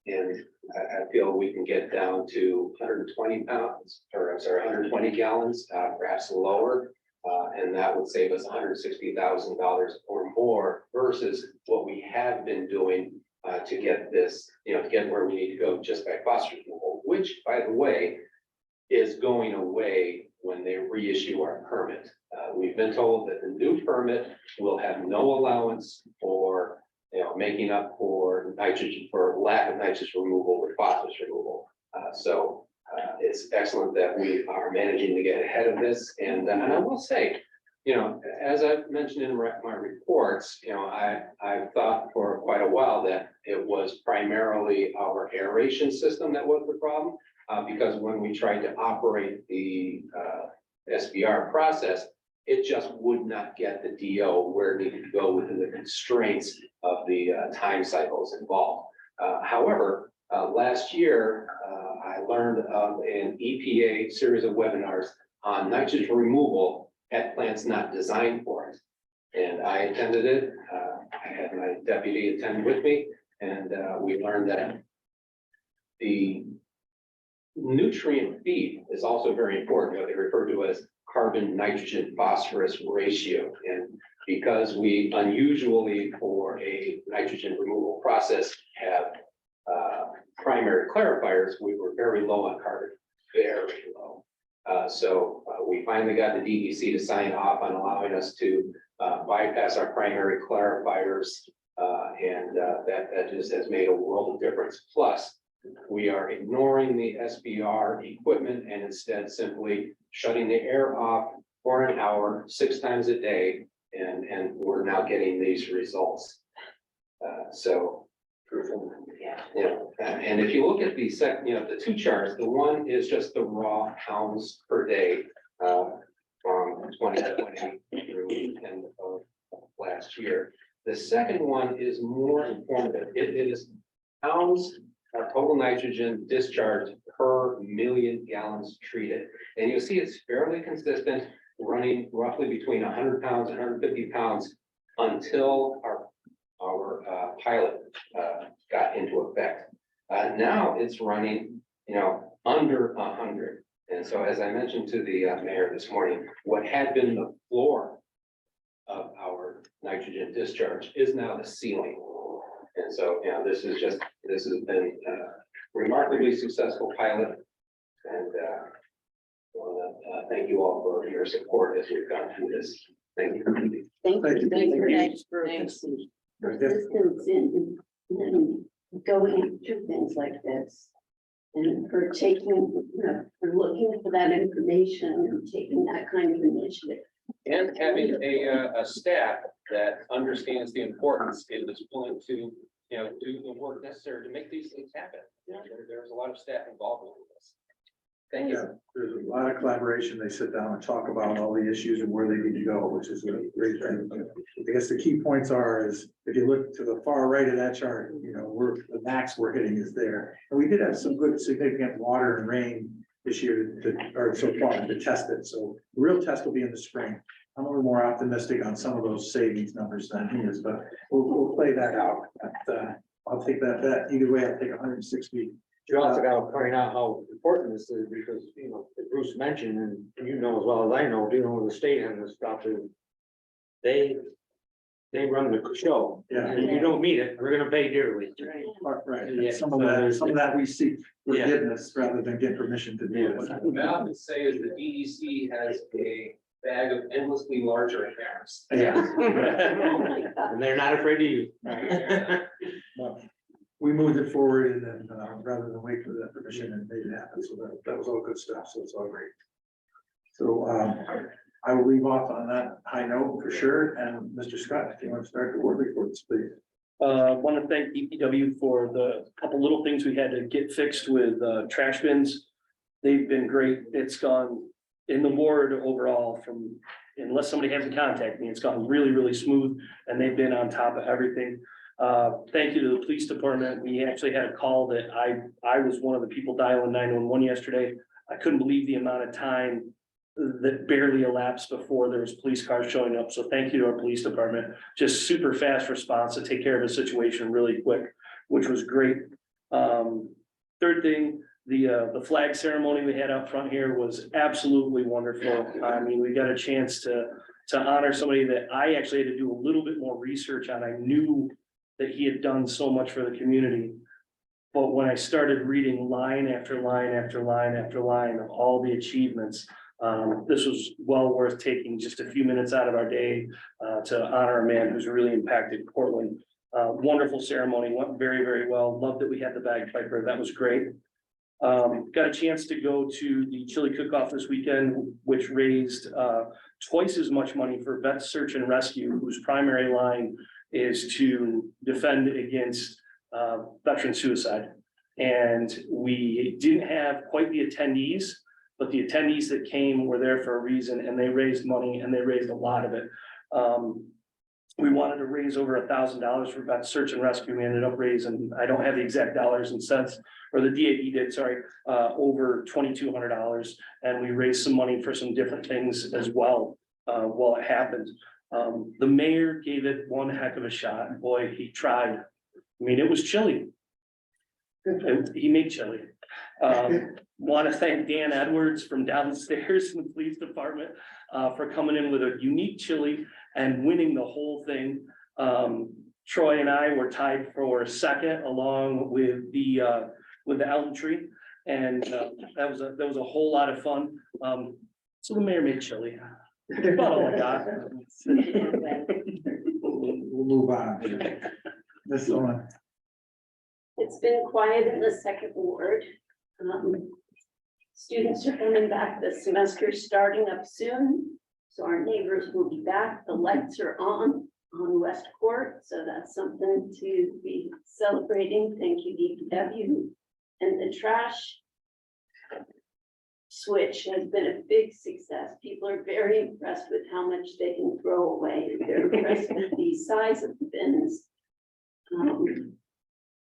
And I feel we can get down to 120 gallons, perhaps lower. And that would save us $160,000 or more versus what we have been doing to get this, to get where we need to go just by phosphorus removal, which, by the way, is going away when they reissue our permit. We've been told that the new permit will have no allowance for making up for nitrogen, for lack of nitrogen removal with phosphorus removal. So it's excellent that we are managing to get ahead of this. And I will say, as I've mentioned in my reports, I've thought for quite a while that it was primarily our aeration system that was the problem. Because when we tried to operate the SBR process, it just would not get the DO where it needed to go within the constraints of the time cycles involved. However, last year, I learned of an EPA series of webinars on nitrogen removal at plants not designed for it. And I attended it. I had my deputy attend with me, and we learned that the nutrient feed is also very important, what they refer to as carbon nitrogen phosphorus ratio. And because we unusually for a nitrogen removal process have primary clarifiers, we were very low on carbon, very low. So we finally got the DEC to sign off on allowing us to bypass our primary clarifiers. And that just has made a world of difference. Plus, we are ignoring the SBR equipment and instead simply shutting the air off for an hour, 6 times a day. And we're now getting these results. And if you look at the the two charts, the one is just the raw pounds per day from 2020 through the end of last year. The second one is more informative. It is pounds of total nitrogen discharged per million gallons treated. And you'll see it's fairly consistent, running roughly between 100 pounds and 150 pounds until our pilot got into effect. Now it's running, under 100. And so, as I mentioned to the mayor this morning, what had been the floor of our nitrogen discharge is now the ceiling. And so, this has been a remarkably successful pilot. And I want to thank you all for your support as we've gone through this. Thank you. Thank you. Thanks for persistence in going through things like this. And for taking, for looking for that information and taking that kind of initiative. And having a staff that understands the importance and is willing to, do the work necessary to make these things happen. There's a lot of staff involved with this. Thank you. Yeah, there's a lot of collaboration. They sit down and talk about all the issues and where they need to go, which is a great thing. I guess the key points is, if you look to the far right of that chart, you know, the max we're hitting is there. And we did have some good significant water and rain this year or so far to test it. So the real test will be in the spring. I'm a little more optimistic on some of those savings numbers than he is, but we'll play that out. I'll take that bet. Either way, I'll take 160. You also gotta point out how important this is because, you know, as Bruce mentioned, and you know as well as I know, dealing with the state and this stuff is. They run the show. Yeah. And if you don't meet it, we're gonna pay dearly. Right, Yeah. some of that we seek forgiveness rather than get permission to do it. What I would say is the DEC has a bag of endlessly larger hairs. Yeah. Oh my God. And they're not afraid to use. Well, we moved it forward and then, rather than wait for that permission and made it happen, so that was all good stuff, so it's all great. So, I will leave off on that high note for sure, and Mr. Scott, if you want to start the board reports, please. Want to thank DPW for the couple little things we had to get fixed with trash bins. They've been great. It's gone in the ward overall from, unless somebody hasn't contacted me, it's gone really, really smooth and they've been on top of everything. Thank you to the police department. We actually had a call that I was one of the people dialing 911 yesterday. I couldn't believe the amount of time that barely elapsed before there was police cars showing up. So thank you to our police department, just super fast response to take care of the situation really quick, which was great. Third thing, the flag ceremony we had out front here was absolutely wonderful. I mean, we got a chance to honor somebody that I actually had to do a little bit more research on. I knew that he had done so much for the community. But when I started reading line after line after line after line of all the achievements, this was well worth taking just a few minutes out of our day to honor a man who's really impacted Portland. Wonderful ceremony, went very, very well. Loved that we had the bagpiper. That was great. Got a chance to go to the chili cook-off this weekend, which raised twice as much money for Vet Search and Rescue, whose primary line is to defend against veteran suicide. And we didn't have quite the attendees, but the attendees that came were there for a reason, and they raised money, and they raised a lot of it. We wanted to raise over $1,000 for Vet Search and Rescue. We ended up raising, I don't have the exact dollars and cents, or the DAP did, sorry, over $2,200. And we raised some money for some different things as well while it happened. The mayor gave it one heck of a shot. Boy, he tried. I mean, it was chilly. He made chili. Want to thank Dan Edwards from downstairs in the police department for coming in with a unique chili and winning the whole thing. Troy and I were tied for second along with the Elm Tree, and that was a whole lot of fun. So the mayor made chili. That's about all I got. We'll move on. This one. It's been quiet in the second ward. Students are coming back. The semester's starting up soon. So our neighbors will be back. The lights are on West Court. So that's something to be celebrating. Thank you, DPW. And the trash switch has been a big success. People are very impressed with how much they can throw away. They're impressed with the size of the bins.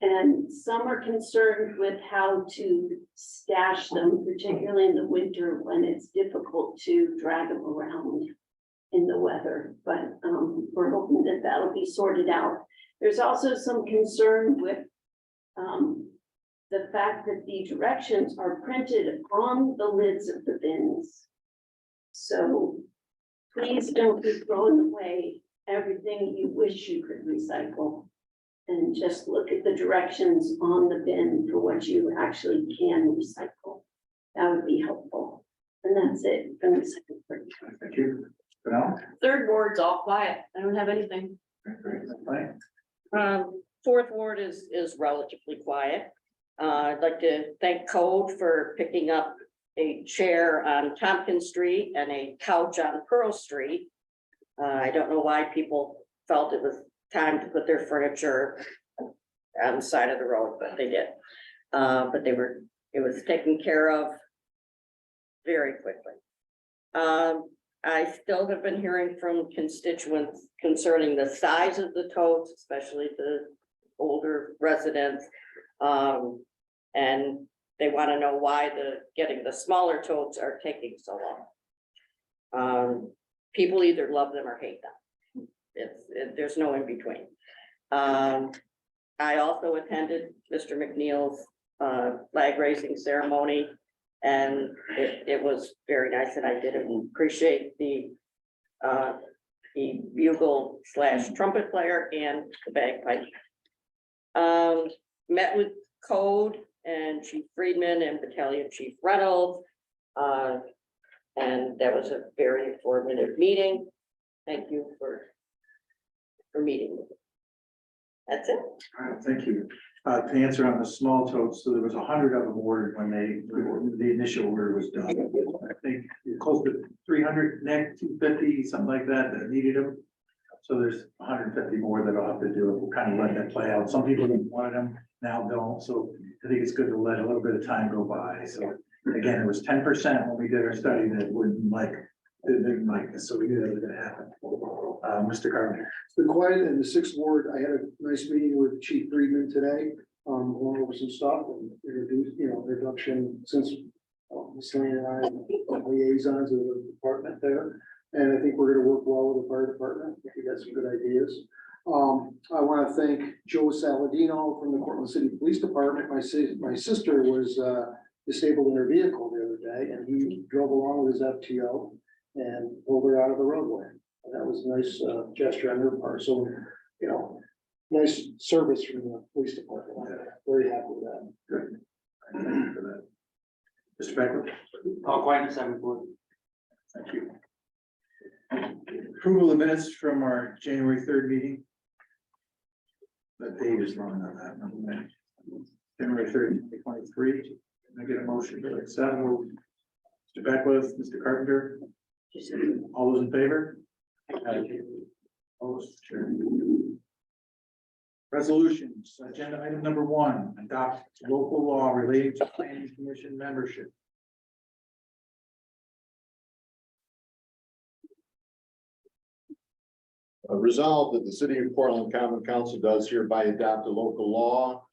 And some are concerned with how to stash them, particularly in the winter when it's difficult to drag them around in the weather. But we're hoping that that'll be sorted out. There's also some concern with the fact that the directions are printed on the lids of the bins. So please don't be throwing away everything you wish you could recycle. And just look at the directions on the bin for what you actually can recycle. That would be helpful. And that's it from the second part. Thank you. Well, Third ward's all quiet. I don't have anything. Fourth ward is relatively quiet. I'd like to thank Code for picking up a chair on Tompkins Street and a couch on Pearl Street. I don't know why people felt it was time to put their furniture on the side of the road, but they did. But it was taken care of. very quickly. I still have been hearing from constituents concerning the size of the totes, especially the older residents. And they want to know why getting the smaller totes are taking so long. People either love them or hate them. There's no in between. I also attended Mr. McNeil's flag raising ceremony, and it was very nice, and I did appreciate the bugle / trumpet player and the bagpipe. Met with Code and Chief Friedman and Battalion Chief Reynolds. And that was a very informative meeting. Thank you for meeting with me. That's it. All right, thank you. To answer on the small totes, so there was 100 of them ordered when the initial order was done. I think close to 300, 250, something like that, that needed them. So there's 150 more that I'll have to do. We'll kind of let that play out. Some people wanted them, now don't. So I think it's good to let a little bit of time go by. So again, it was 10% when we did our study that didn't like this. So we knew that was going to happen. Mr. Carpenter. It's been quiet in the sixth ward. I had a nice meeting with Chief Friedman today, going over some stuff and introduction since Ms. Lane and I are liaisons of the department there. And I think we're gonna work well with the fire department. We got some good ideas. I want to thank Joe Saladino from the Cortland City Police Department. My sister was disabled in her vehicle the other day, and he drove along with his FTO and pulled her out of the roadway. And that was a nice gesture on her part. So, nice service from the police department. I'm very happy with that. Good. Thank you for that. Mr. Beckler. All quiet in 7th Ward. Thank you. Approval of minutes from our January 3rd meeting. That date is wrong on that. January 3rd, 2023. Can I get a motion to accept? Mr. Beckwith, Mr. Carpenter. All those in favor? Opposed? Carried. Resolutions, agenda item number 1, adopt local law relating to planning commission membership. Resolved that the city of Portland Common Council does hereby adopt a local law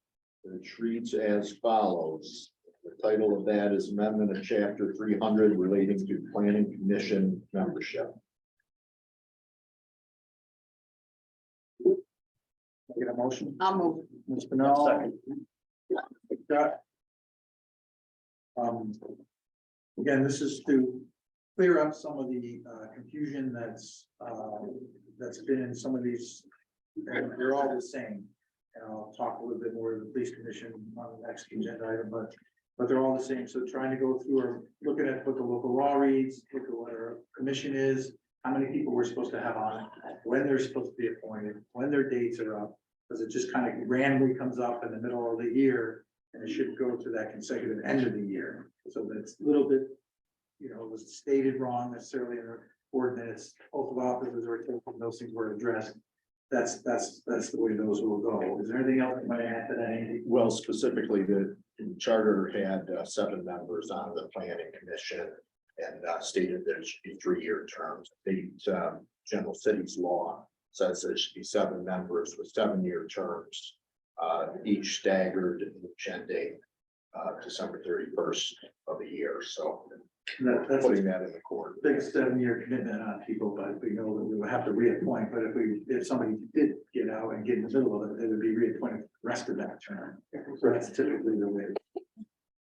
that reads as follows. The title of that is Amendment of Chapter 300 relating to Planning Commission membership. Get a motion? I'll move. Ms. Pennell. Second. Scott. Again, this is to clear up some of the confusion that's been in some of these. And they're all the same. And I'll talk a little bit more of the police commission on the next agenda item, but they're all the same. So trying to go through or looking at what the local law reads, look at what our commission is, how many people we're supposed to have on it, when they're supposed to be appointed, when their dates are up. Because it just kind of randomly comes up in the middle of the year and it should go to that consecutive end of the year. So that's a little bit, it was stated wrong necessarily in the ordinance, oath of offices or those things were addressed. That's the way those will go. Is there anything else you might add to that, Andy? Well, specifically, the charter had 7 members on the planning commission and stated that it should be 3-year terms. The general cities law says there should be 7 members with 7-year terms, each staggered ending December 31st of the year. So That's putting that in the court. big 7-year commitment on people, but we know that we would have to reappoint, but if somebody did get out and get in the middle of it, they would be reappointed the rest of that term. So that's typically the way.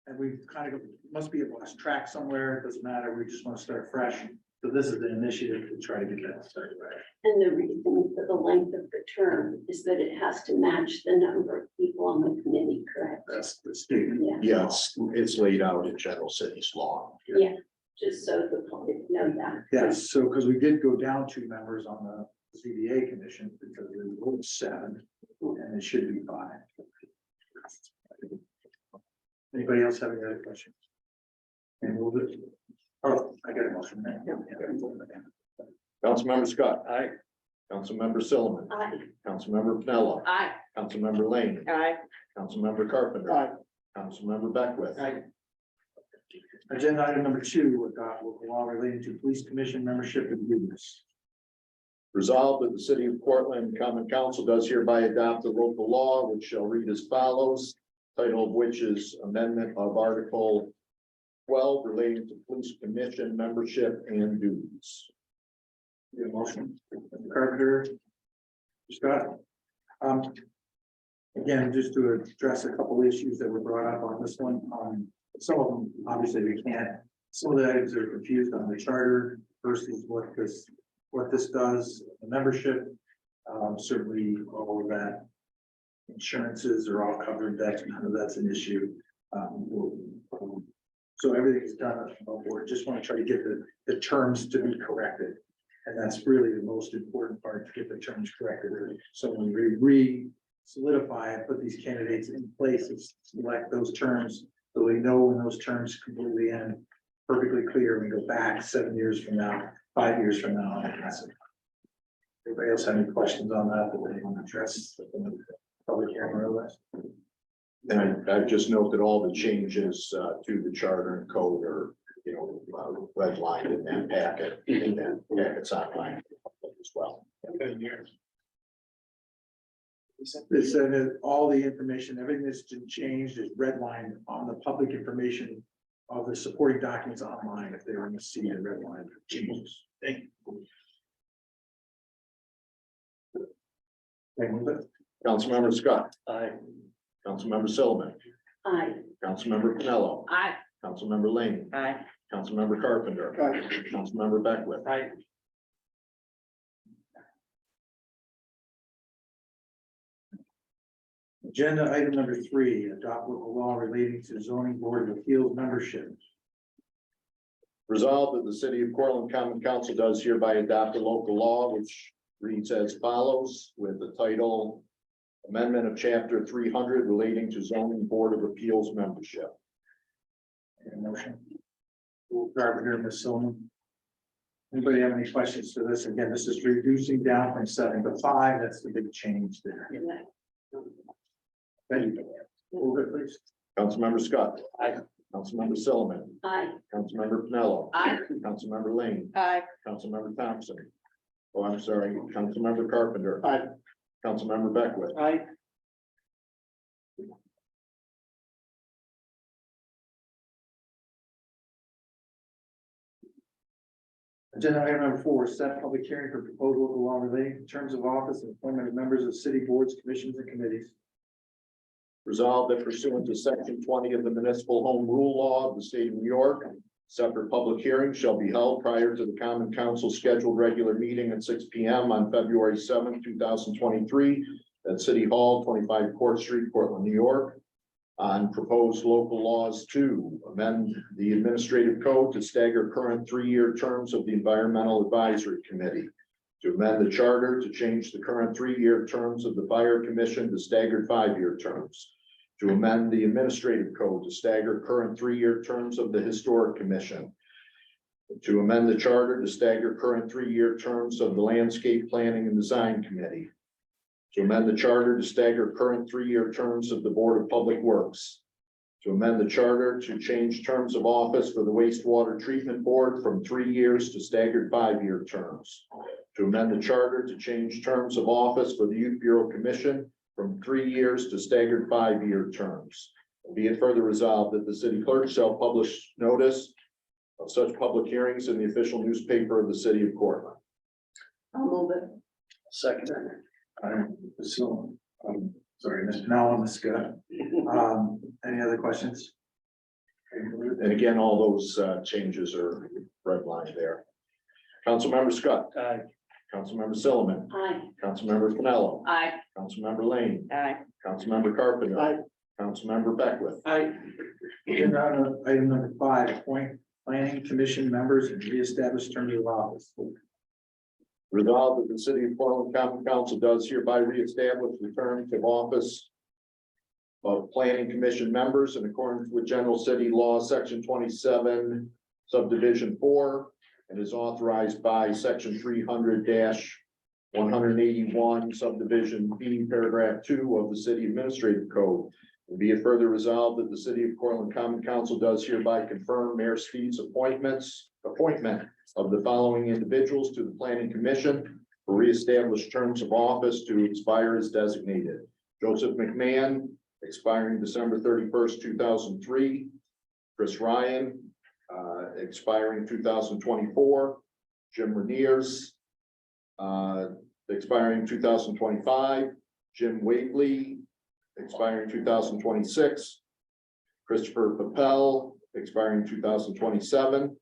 And we kind of must be able to track somewhere, it doesn't matter, we just want to start fresh. So this is the initiative to try to get that started right. And the reason for the length of the term is that it has to match the number of people on the committee, correct? That's the statement. Yeah, Yes, it's laid out in general cities law. yeah, just so the public know that. Yes, so because we did go down 2 members on the ZBA commission because it was 7 and it should be 5. Anybody else have any other questions? And we'll do. Oh, I got a motion. Councilmember Scott. Aye. Councilmember Silliman. Aye. Councilmember Pinello. Aye. Councilmember Lane. Aye. Councilmember Carpenter. Aye. Councilmember Beckwith. Aye. Agenda item number 2, adopt local law relating to police commission membership and duties. Resolved that the city of Portland Common Council does hereby adopt a local law which shall read as follows. Title of which is amendment of Article 12 relating to police commission membership and duties. Need a motion, Mr. Carpenter. Scott. Again, just to address a couple issues that were brought up on this one, some of them, obviously, we can't. Some of the items are confused on the charter versus what this does, the membership. Certainly all of that. Insurances are all covered, that's an issue. So everything is done above board, just want to try to get the terms to be corrected. And that's really the most important part, to get the terms corrected. So when we solidify and put these candidates in place and select those terms, so we know when those terms completely end, perfectly clear, we go back 7 years from now, 5 years from now. And that's it. Anybody else have any questions on that they want to address in the public hearing or otherwise? And I just note that all the changes to the charter and code are, redlined in that packet, in that packet's online as well. This, all the information, everything that's been changed is redlined on the public information of the supporting documents online, if they want to see the redline changes. Thank you. Councilmember Scott, Aye. Councilmember Sullivan, Aye. Councilmember Pinello, Aye. Councilmember Lane, Aye. Councilmember Carpenter, Councilmember Beckwith. Aye. Agenda item number 3, adopt local law relating to zoning board of appeals membership. Resolved that the city of Portland Common Council does hereby adopt a local law which reads as follows with the title Amendment of Chapter 300 relating to zoning board of appeals membership. Any motion? Carpenter, Ms. Sullivan. Anybody have any questions to this? Again, this is reducing down from 7 to 5. That's the big change there. Thank you. Move it, please. Councilmember Scott. Aye. Councilmember Sullivan, Aye. Councilmember Pinello. Aye. Councilmember Lane, Aye. Councilmember Thompson. Oh, I'm sorry, Councilmember Carpenter. Aye. Councilmember Beckwith. Aye. Agenda item number 4, set public hearing for proposed local law relating to terms of office and appointment of members of city boards, commissions, and committees. Resolved that pursuant to section 20 of the municipal home rule law of the state of New York, separate public hearings shall be held prior to the common council scheduled regular meeting at 6 p.m. on February 7th, 2023 at City Hall, 25 Court Street, Portland, New York, on proposed local laws to amend the administrative code to stagger current 3-year terms of the Environmental Advisory Committee, to amend the charter to change the current 3-year terms of the Fire Commission to staggered 5-year terms, to amend the administrative code to stagger current 3-year terms of the Historic Commission, to amend the charter to stagger current 3-year terms of the Landscape Planning and Design Committee, to amend the charter to stagger current 3-year terms of the Board of Public Works, to amend the charter to change terms of office for the Wastewater Treatment Board from 3 years to staggered 5-year terms, to amend the charter to change terms of office for the Youth Bureau Commission from 3 years to staggered 5-year terms. Be it further resolved that the city clerk shall publish notice of such public hearings in the official newspaper of the city of Portland. I'll move it. Second. So, sorry, Mr. Now on the Scott. Any other questions? And again, all those changes are redlined there. Councilmember Scott, Aye. Councilmember Sullivan, Aye. Councilmember Pinello, Aye. Councilmember Lane, Aye. Councilmember Carpenter. Aye. Councilmember Beckwith. Aye. Agenda item number 5, appoint planning commission members and reestablish terms of office. Resolved that the city of Portland Common Council does hereby reestablish the terms of office of planning commission members in accordance with general city law, section 27, subdivision 4, and is authorized by section 300-181, subdivision B, paragraph 2 of the city administrative code. Be it further resolved that the city of Portland Common Council does hereby confirm Mayor Steve's appointment of the following individuals to the Planning Commission for reestablished terms of office to expire as designated. Joseph McMahon, expiring December 31st, 2003. Chris Ryan, expiring 2024. Jim Reniers, expiring 2025. Jim Wakely, expiring 2026. Christopher Papel, expiring 2027.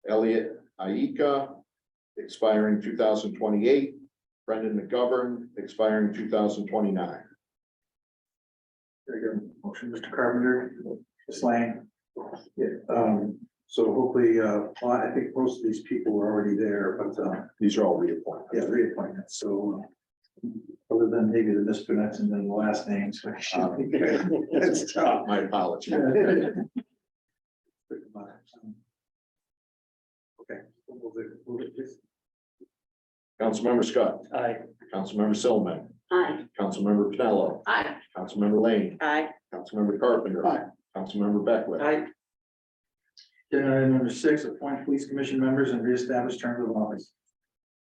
Elliot Aika, expiring 2028. Brendan McGovern, expiring 2029. Very good. Motion, Mr. Carpenter, Ms. Lang. Yeah, so hopefully, well, I think most of these people were already there, but, These are all reappointments. yeah, reappointments, so. Other than maybe the mispronouncing and then the last names. It's tough. My apologies. Okay. Move it, please. Councilmember Scott, Aye. Councilmember Silliman, Aye. Councilmember Pinello, Aye. Councilmember Lane, Aye. Councilmember Carpenter. Aye. Councilmember Beckwith. Aye. Agenda item number 6, appoint police commission members and reestablish terms of office.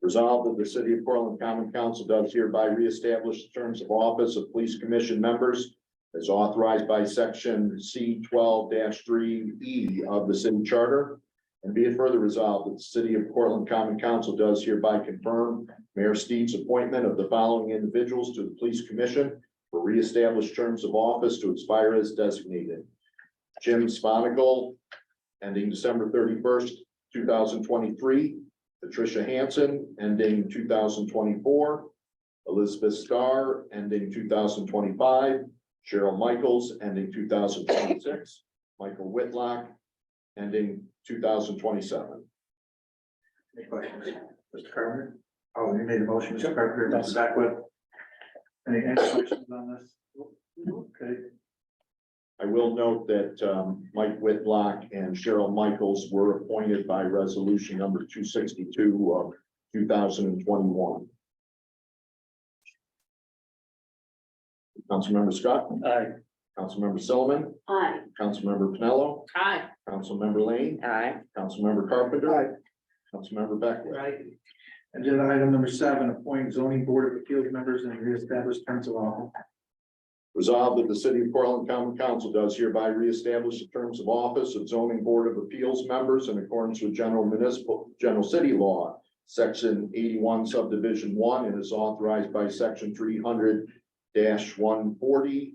Resolved that the city of Portland Common Council does hereby reestablish the terms of office of police commission members as authorized by section C 12-3E of the city charter. And be it further resolved that the city of Portland Common Council does hereby confirm Mayor Steve's appointment of the following individuals to the police commission for reestablished terms of office to expire as designated. Jim Sponigal, ending December 31st, 2023. Patricia Hanson, ending 2024. Elizabeth Starr, ending 2025. Cheryl Michaels, ending 2026. Michael Whitlock, ending 2027. Any questions? Mr. Carpenter? Oh, you made a motion, Mr. Carpenter, Mr. Beckwith. Any questions on this? Okay, I will note that Mike Whitlock and Cheryl Michaels were appointed by resolution number 262 of 2021. Councilmember Scott, Aye. Councilmember Sullivan, Aye. Councilmember Pinello, Aye. Councilmember Lane, Aye. Councilmember Carpenter. Councilmember Beckwith. right. Agenda item number 7, appoint zoning board of appeals members and reestablish terms of office. Resolved that the city of Portland Common Council does hereby reestablish the terms of office of zoning board of appeals members in accordance with general city law, section 81 subdivision 1, and is authorized by section 300-140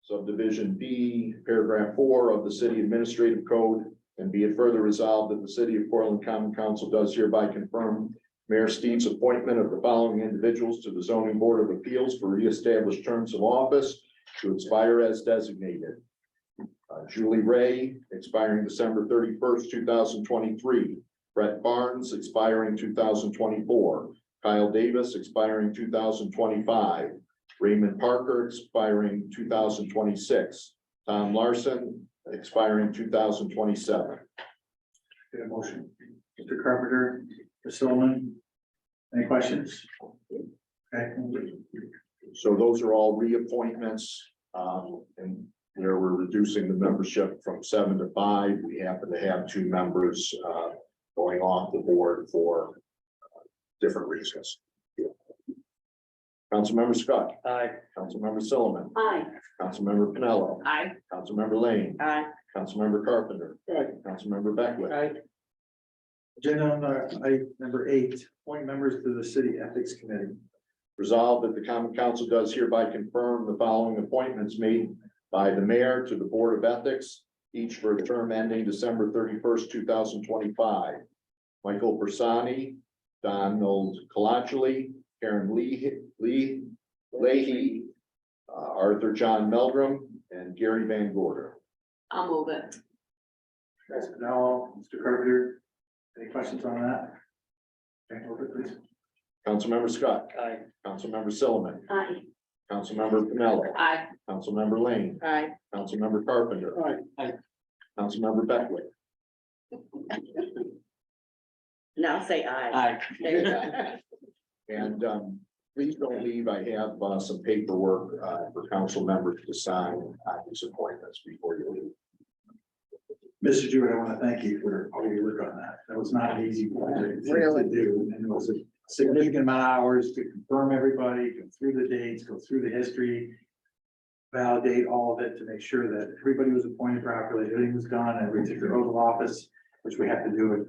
subdivision B, paragraph 4 of the city administrative code. And be it further resolved that the city of Portland Common Council does hereby confirm Mayor Steve's appointment of the following individuals to the zoning board of appeals for reestablished terms of office to expire as designated. Julie Ray, expiring December 31st, 2023. Brett Barnes, expiring 2024. Kyle Davis, expiring 2025. Raymond Parker, expiring 2026. Tom Larson, expiring 2027. Get a motion. Mr. Carpenter, Mr. Solomon. Any questions? Okay. So those are all reappointments, and where we're reducing the membership from 7 to 5. We happen to have 2 members, going off the board for different reasons. Councilmember Scott, Aye. Councilmember Sullivan, Aye. Councilmember Pinello, Aye. Councilmember Lane, Aye. Councilmember Carpenter, Councilmember Beckwith. Agenda number 8, appoint members to the city ethics committee. Resolved that the common council does hereby confirm the following appointments made by the mayor to the Board of Ethics, each for a term ending December 31st, 2025. Michael Bersani, Donald Colachuli, Karen Leahy, Arthur John Meldrum, and Gary Van Gorder. I'll move it. Now, Mr. Carpenter, any questions on that? Okay, move it, please. Councilmember Scott, Aye. Councilmember Silliman, Aye. Councilmember Pinello, Aye. Councilmember Lane, Aye. Councilmember Carpenter. Aye. Councilmember Beckwith. Now say aye. Aye. There you go. And Please don't leave. I have some paperwork for council members to sign on these appointments before you leave. Mr. Jewett, I want to thank you for all your work on that. That was not an easy project to do, and it was a significant amount of hours to confirm everybody, go through the dates, go through the history, validate all of it to make sure that everybody was appointed properly, everything was done, and we took the oath of office, which we have to do it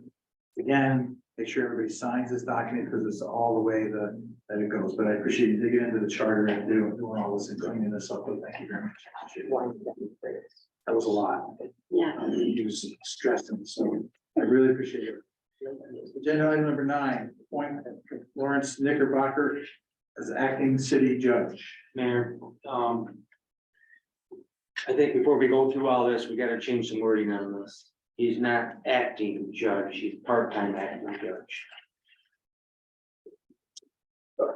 again, make sure everybody signs this document because it's all the way that it goes. But I appreciate you digging into the charter and doing all this and cleaning this up. But thank you very much. Appreciate it. That was a lot. Yeah. He was stressing, so I really appreciate it. Agenda item number 9, appoint Lawrence Knickerbocker as acting city judge. Mayor, I think before we go through all this, we gotta change some wording on this. He's not acting judge, he's part-time acting judge.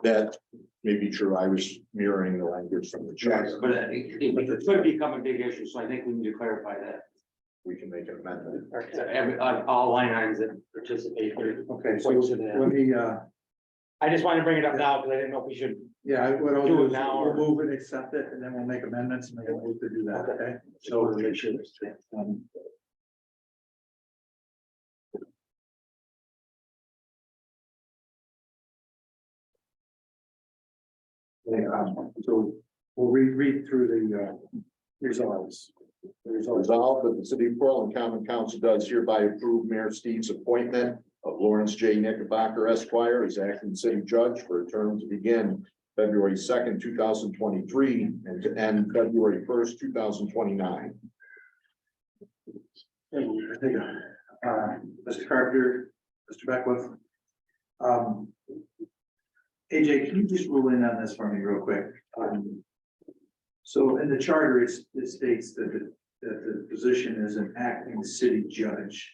That may be true. I was mirroring the language from the charter. But it could become a big issue, so I think we need to clarify that. We can make an amendment. On all line items that participate. Okay, so Points to that. let me, I just wanted to bring it up now, because I didn't know if we should. yeah, what I'll Do do it is now we'll or- move it, accept it, and then we'll make amendments and then we'll move to do that, okay? So make sure. So we'll read through the resolves. Resolved that the city of Portland Common Council does hereby approve Mayor Steve's appointment of Lawrence J. Knickerbocker Esquire as acting city judge for a term to begin February 2nd, 2023 and to end February 1st, 2029. Mr. Carpenter, Mr. Beckwith. AJ, can you just rule in on this for me real quick? So in the charter, it states that the position is an acting city judge.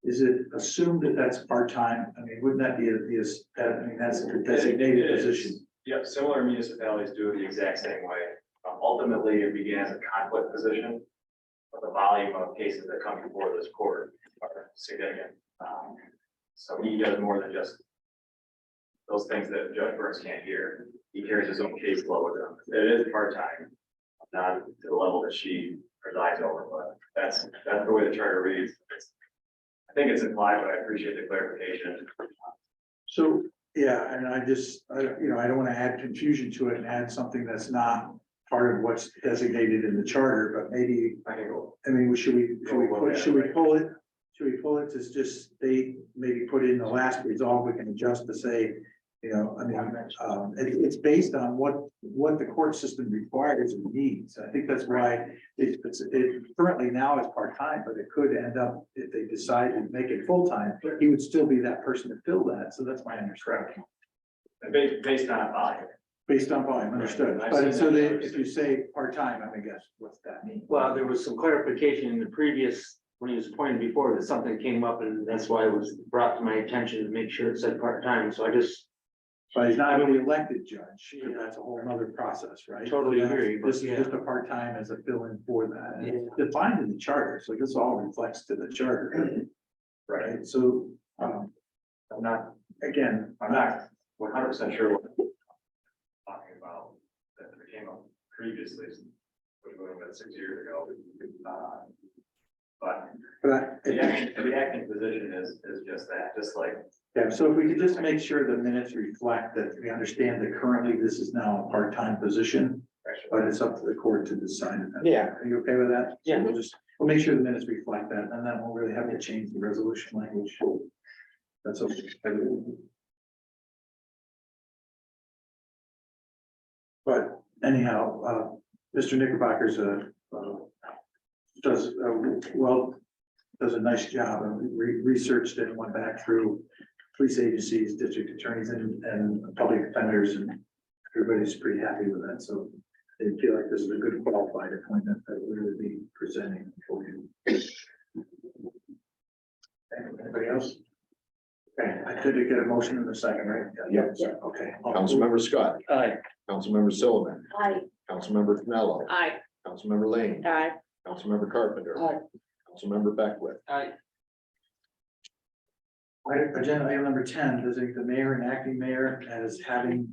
Is it assumed that that's part-time? I mean, wouldn't that be that's a designated It is. position? Yep, similar municipalities do it the exact same way. Ultimately, it began as a conflict position, but the volume of cases that come before this court are significant. So he does more than just those things that Judge Burns can't hear. He carries his own caseload. It is part-time, not to the level that she presides over, but that's the way the charter reads. I think it's implied, but I appreciate the clarification. So, yeah, and I don't want to add confusion to it and add something that's not part of what's designated in the charter, but maybe, I can go. I mean, should we pull it? Should we pull it to just state, maybe put in the last resolve, we can adjust to say, it's based on what the court system requires and needs. I think that's why it currently now is part-time, but it could end up, if they decide to make it full-time, he would still be that person to fill that. So that's my understanding. And based on volume. Based on volume, understood. I've But seen so that. if you say part-time, I guess, what's that mean? Well, there was some clarification in the previous, when he was appointed before, that something came up, and that's why it was brought to my attention to make sure it said part-time, so I just. But he's not an elected judge, because that's a whole nother process, right? Totally agree, but This is yeah. just a part-time as a fill-in for that, and it's defined in the charter, so this all reflects to the charter. Right, so, I'm not 100% sure what we're talking about that came up previously, which would have been 6 years ago. But the acting position is just that, just like. yeah, so if we could just make sure the minutes reflect that we understand that currently this is now a part-time position, but it's up to the court to decide. Yeah. Are you okay with that? So Yeah. We'll make sure the minutes reflect that, and then we'll really have to change the resolution language. That's okay. But anyhow, Mr. Knickerbocker's does a nice job and researched it and went back through police agencies, district attorneys and public defenders, and everybody's pretty happy with that. So they feel like this is a good qualified appointment that we're going to be presenting for you. Anybody else? Okay, I could get a motion in a second, right? Yep. Okay. Councilmember Scott, Aye. Councilmember Sullivan, Aye. Councilmember Pinello, Aye. Councilmember Lane, Aye. Councilmember Carpenter. Aye. Councilmember Beckwith. Aye. Agenda item number 10, designate the mayor and acting mayor as having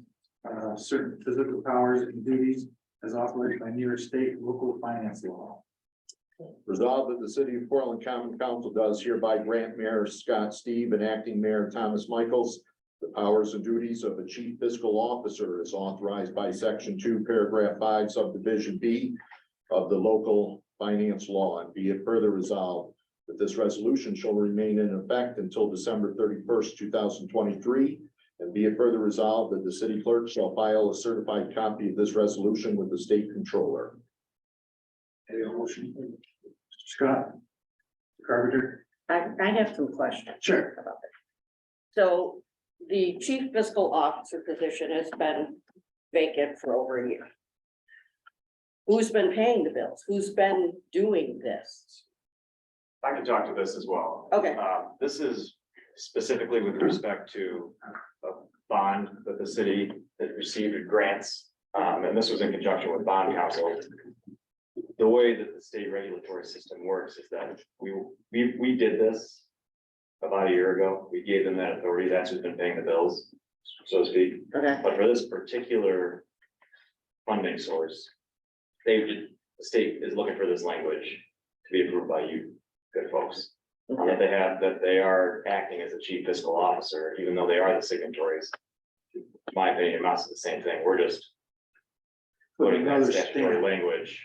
certain physical powers and duties as authorized by New York State local finance law. Resolved that the city of Portland Common Council does hereby grant Mayor Scott Steve and acting Mayor Thomas Michaels the powers and duties of a chief fiscal officer as authorized by section 2, paragraph 5, subdivision B of the local finance law, and be it further resolved that this resolution shall remain in effect until December 31st, 2023. And be it further resolved that the city clerk shall file a certified copy of this resolution with the state controller. Any motion? Scott? Carpenter? I have some questions. Sure. About it. So the chief fiscal officer position has been vacant for over a year. Who's been paying the bills? Who's been doing this? I can talk to this as well. Okay, This is specifically with respect to a bond that the city had received grants. And this was in conjunction with bond council. The way that the state regulatory system works is that we did this about a year ago. We gave them that authority. That's who's been paying the bills, so to speak. okay, But for this particular funding source, the state is looking for this language to be approved by you, good folks. That they are acting as a chief fiscal officer, even though they are the signatories. In my opinion, amounts to the same thing. We're just putting that Another statutory stamp. language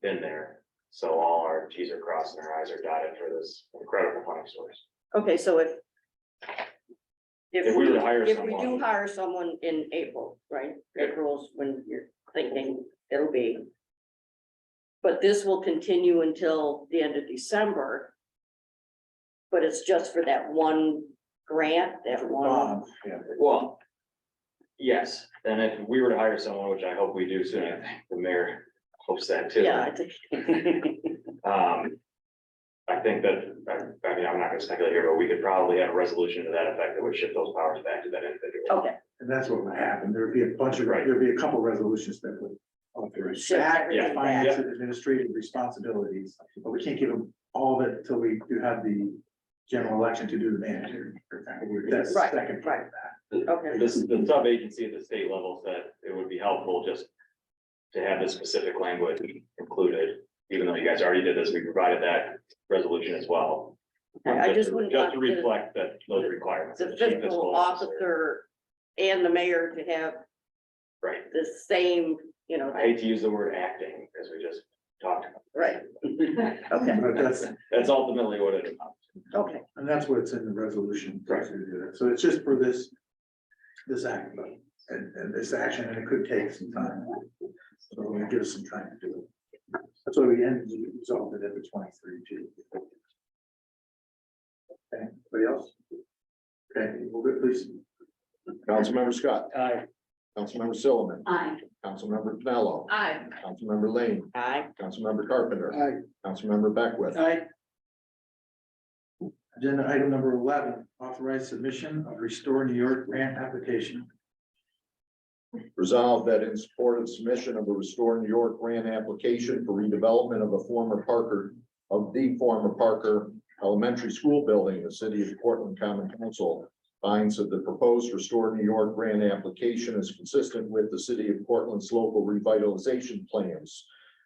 in there. So all our T's are crossed and our I's are dotted for this incredible funding source. okay, so If we were to hire if we do someone- hire someone in April, right? April's when you're thinking it'll be. But this will continue until the end of December. But it's just for that one grant, that one, Bond, yeah. Well, yes, and if we were to hire someone, which I hope we do soon, I think the mayor hopes that too. yeah, I think. I think that, I mean, I'm not gonna speculate here, but we could probably have a resolution to that effect that would shift those powers back to that individual. Okay, And that's what would happen. There'd be a bunch of, Right. there'd be a couple resolutions that would authorize Shift back everything finance back. and administrative responsibilities, but we can't give them all of it until we do have the general election to do the manager. That's the Right, second part of that. okay, This is the sub-agency at the state level said it would be helpful just to have this specific language included, even though you guys already did this, we provided that resolution as well. Okay, I just wouldn't Just want to the- reflect that those requirements. of the chief fiscal officer and the mayor to have Right. the same, you know, I hate to use the word acting, as we just talked about. right, okay, But That's ultimately what it amounts to. okay. and that's what's in the resolution. Right. to do that. So it's just for this act, and this action, and it could take some time. So we'll give us some time to do it. That's why we ended, resolved it at the 23 too. Okay, anybody else? Okay, we'll go, please. Councilmember Scott, Aye. Councilmember Silliman, Aye. Councilmember Pinello, Aye. Councilmember Lane, Aye, Councilmember Carpenter, Aye. Councilmember Beckwith. Aye. Agenda item number 11, authorized submission of Restore New York grant application. Resolved that in support of submission of a Restore New York grant application for redevelopment of the former Parker Elementary School building, the city of Portland Common Council finds that the proposed Restore New York grant application is consistent with the city of Portland's local revitalization plans.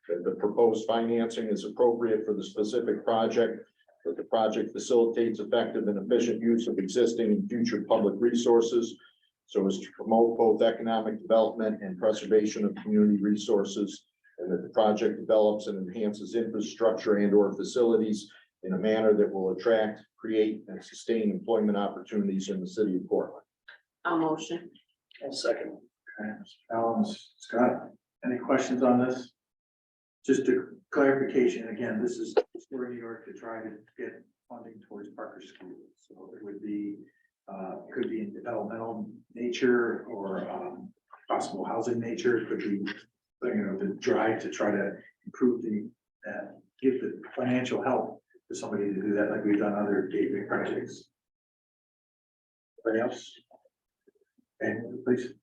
That the proposed financing is appropriate for the specific project, that the project facilitates effective and efficient use of existing and future public resources, so as to promote both economic development and preservation of community resources, and that the project develops and enhances infrastructure and or facilities in a manner that will attract, create, and sustain employment opportunities in the city of Portland. I'll motion. Second. Okay, Mr. Allen, Scott, any questions on this? Just a clarification, again, this is Restore New York to try to get funding towards Parker School. So it would be, could be in developmental nature or possible housing nature, it could be, the drive to try to improve give the financial help to somebody to do that, like we've done other gateway projects. Anybody else? And please.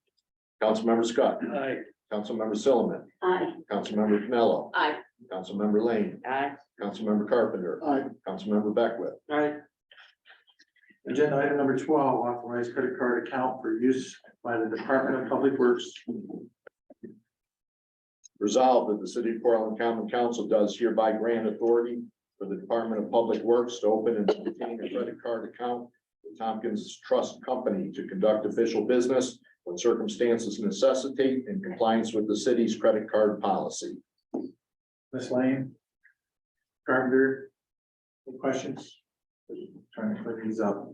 Councilmember Scott, Aye. Councilmember Silliman, Aye. Councilmember Pinello, Aye. Councilmember Lane, Aye. Councilmember Carpenter, Aye. Councilmember Beckwith. Aye. Agenda item number 12, authorized credit card account for use by the Department of Public Works. Resolved that the city of Portland Common Council does hereby grant authority for the Department of Public Works to open and maintain a credit card account with Tompkins Trust Company to conduct official business when circumstances necessitate in compliance with the city's credit card policy. Ms. Lane? Carpenter? Any questions? Trying to clear these up.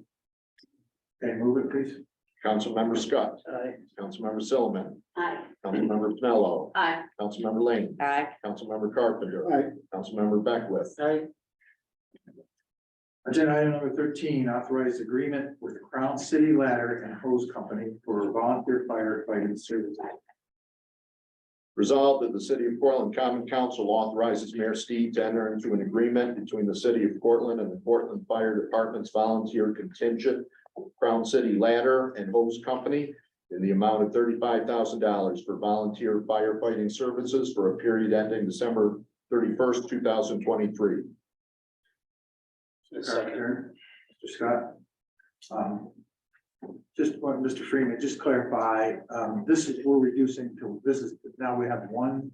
Okay, move it, please. Councilmember Scott, Aye. Councilmember Silliman, Aye. Councilmember Pinello, Aye. Councilmember Lane, Aye. Councilmember Carpenter, Aye. Councilmember Beckwith, Aye. Agenda item number 13, authorized agreement with Crown City Ladder and Hose Company for volunteer firefighting services. Resolved that the city of Portland Common Council authorizes Mayor Steve to enter into an agreement between the city of Portland and the Portland Fire Department's volunteer contingent, Crown City Ladder and Hose Company, in the amount of $35,000 for volunteer firefighting services for a period ending December 31st, 2023. Carpenter, Mr. Scott. Just want Mr. Freeman, just clarify, this is, we're reducing to, this is, now we have one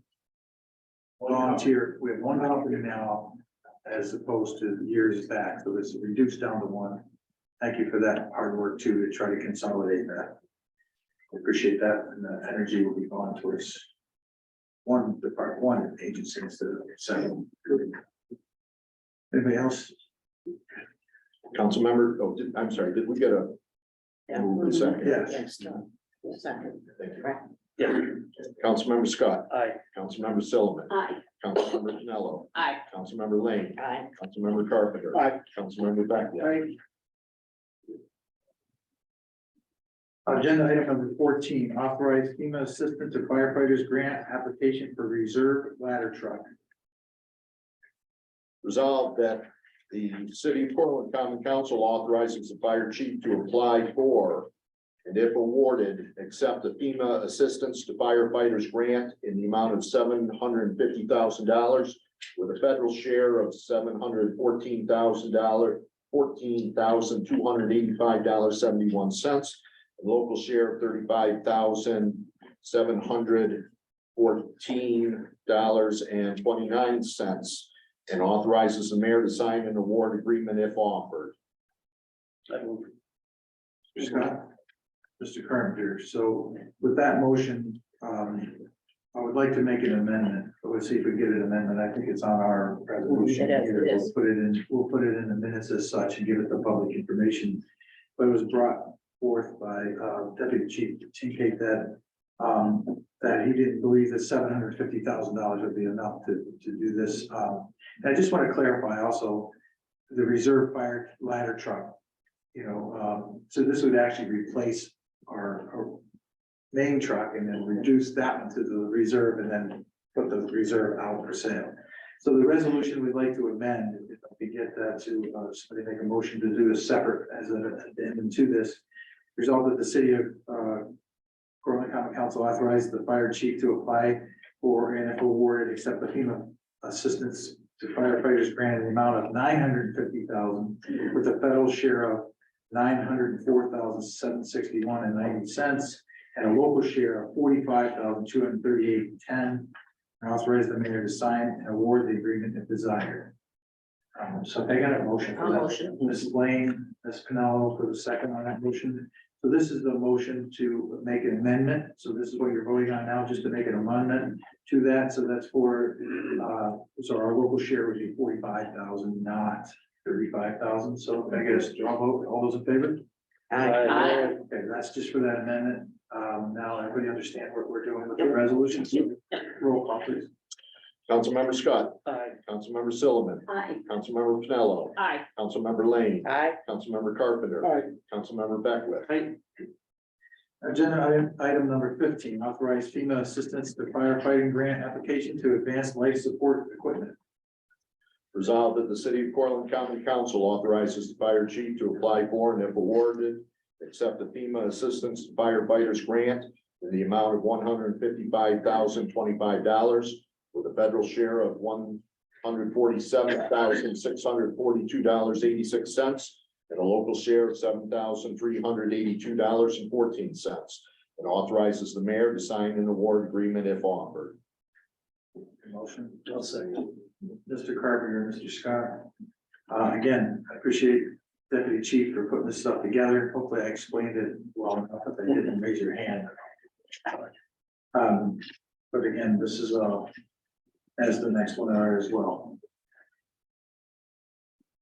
volunteer, we have one company now as opposed to years back, so it's reduced down to one. Thank you for that hard work too, to try to consolidate that. I appreciate that, and the energy will be going towards one department, one agency instead of several. Anybody else? Councilmember, I'm sorry, did we get a move in second? Yes. Second. Thank you. Yeah. Councilmember Scott, Aye. Councilmember Silliman, Aye. Councilmember Pinello, Aye. Councilmember Lane, Aye. Councilmember Carpenter, Aye. Councilmember Beckwith. Agenda item number 14, authorize FEMA assistance to firefighters grant application for reserve ladder truck. Resolved that the city of Portland Common Council authorizes the fire chief to apply for, and if awarded, accept the FEMA assistance to firefighters grant in the amount of $750,000 with a federal share of $14,285.71, and local share of $35,714.29, and authorizes the mayor to sign an award agreement if offered. I move. Mr. Scott, Mr. Carpenter, so with that motion, I would like to make an amendment. Let's see if we get an amendment. I think it's on our resolution. It is, here. it is. We'll put it in the minutes as such and give it the public information. But it was brought forth by Deputy Chief Tinkate that he didn't believe that $750,000 would be enough to do this. And I just want to clarify also the reserve fire ladder truck. So this would actually replace our main truck and then reduce that one to the reserve and then put the reserve out for sale. So the resolution we'd like to amend, if we get that to, somebody make a motion to do a separate as an addendum to this. Resolved that the city of Portland Common Council authorized the fire chief to apply for, and if awarded, accept the FEMA assistance to firefighters grant in the amount of $950,000 with a federal share of $904,761.90 and a local share of $45,238.10. And authorize the mayor to sign and award the agreement if desired. So I got a motion for I'll that. motion. Ms. Lane, Ms. Pinello for the second on that motion. So this is the motion to make an amendment. So this is what you're voting on now, just to make an amendment to that. So that's for, so our local share would be 45,000, not 35,000. So can I get a straw vote? All those in favor? Aye. Okay, that's just for that amendment. Now everybody understand what we're doing with the resolution. So roll call, please. Councilmember Scott, Aye. Councilmember Silliman, Aye. Councilmember Pinello, Aye. Councilmember Lane, Aye. Councilmember Carpenter, Aye. Councilmember Beckwith. Agenda item number 15, authorize FEMA assistance to firefighting grant application to advanced life support equipment. Resolved that the city of Portland Common Council authorizes the fire chief to apply for, and if awarded, accept the FEMA assistance to firefighters grant in the amount of $155,025 with a federal share of $147,642.86, and a local share of $7,382.14. And authorizes the mayor to sign an award agreement if offered. Motion. I'll second. Mr. Carpenter, Mr. Scott. Again, I appreciate Deputy Chief for putting this stuff together. Hopefully I explained it well enough if I didn't raise your hand. But again, this is, as the next one are as well.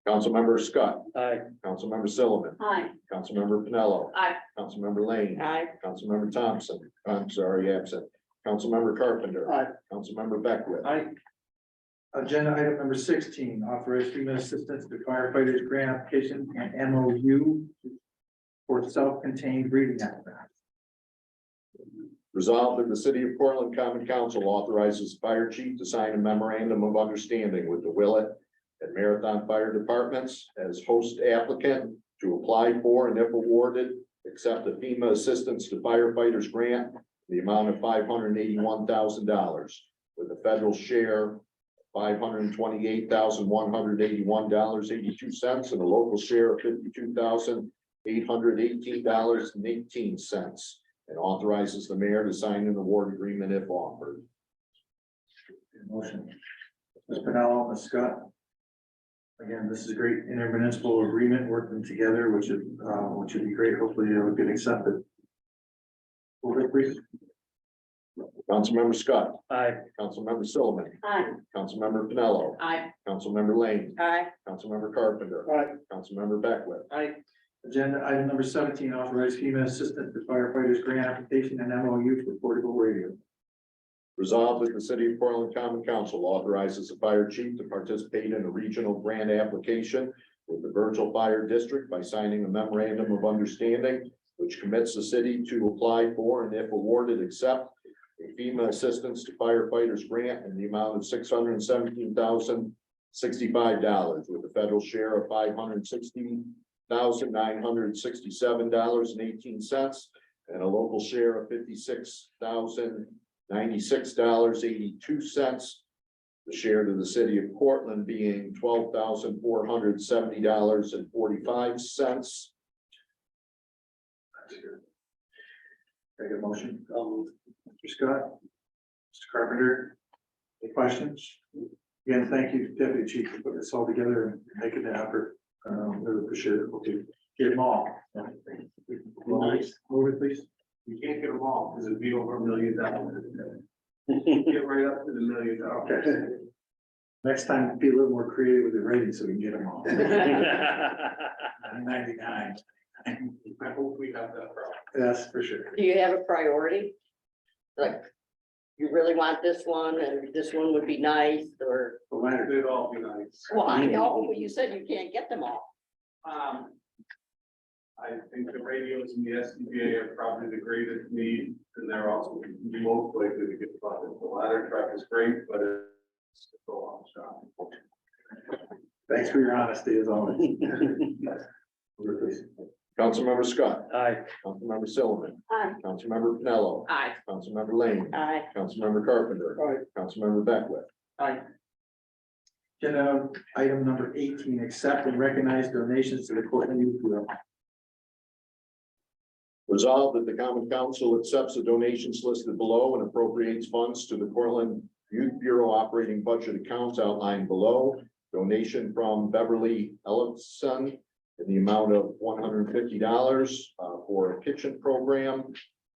Councilmember Scott, Aye. Councilmember Sullivan, Aye. Councilmember Pinello. Aye. Councilmember Lane. Aye. Councilmember Thompson, I'm sorry, absent. Councilmember Carpenter. Aye. Councilmember Beckwith. Aye. Agenda item number 16, authorize FEMA assistance to firefighters grant application and MOU for self-contained breathing apparatus. Resolved that the city of Portland Common Council authorizes fire chief to sign a memorandum of understanding with the Willett and Marathon Fire Departments as host applicant to apply for and if awarded, accept the FEMA assistance to firefighters grant, in the amount of $581,000 with a federal share $528,181.82 and a local share of $52,818.18 and authorizes the mayor to sign an award agreement if offered. Motion. Ms. Pinello, Ms. Scott. Again, this is a great intermunicipal agreement working together, which would be great. Hopefully it would get accepted. Over, please. Councilmember Scott, Aye. Councilmember Sullivan, Aye. Councilmember Pinello, Aye. Councilmember Lane, Aye. Councilmember Carpenter. Aye. Councilmember Beckwith. Aye. Agenda item number 17, authorize FEMA assistance to firefighters grant application and MOU for portable radio. Resolved that the city of Portland Common Council authorizes the fire chief to participate in a regional grant application with the Virgil Fire District by signing a memorandum of understanding, which commits the city to apply for and if awarded, accept a FEMA assistance to firefighters grant in the amount of $617,065 with a federal share of $516,967.18 and a local share of $56,096.82. The share to the city of Portland being $12,470.45. Take a motion. Mr. Scott, Mr. Carpenter, any questions? Again, thank you, Deputy Chief, for putting this all together and making the effort. Really appreciate it. Okay, get them all. Nice. Move it, please. You can't get them all, because it'd be over $1 million. Get right up to the $1 million. Okay. Next time, be a little more creative with the rating so we can get them all. 99. I hope we have that problem. That's for sure. Do you have a priority? Like, you really want this one and this one would be nice, or, The latter. They'd all be nice. well, I know, but you said you can't get them all. I think the radios and the SCBA are probably the greatest need, and they're also the most likely to get funded. The ladder truck is great, but it's a long shot. Thanks for your honesty as always. Move it, please. Councilmember Scott, Aye. Councilmember Sullivan, Aye. Councilmember Pinello, Aye. Councilmember Lane, Aye. Councilmember Carpenter. Aye. Councilmember Beckwith. Aye. Agenda item number 18, accept and recognize donations to the Portland Youth Bureau. Resolved that the common council accepts the donations listed below and appropriates funds to the Portland Youth Bureau operating budget accounts outlined below. Donation from Beverly Ellison in the amount of $150 for a kitchen program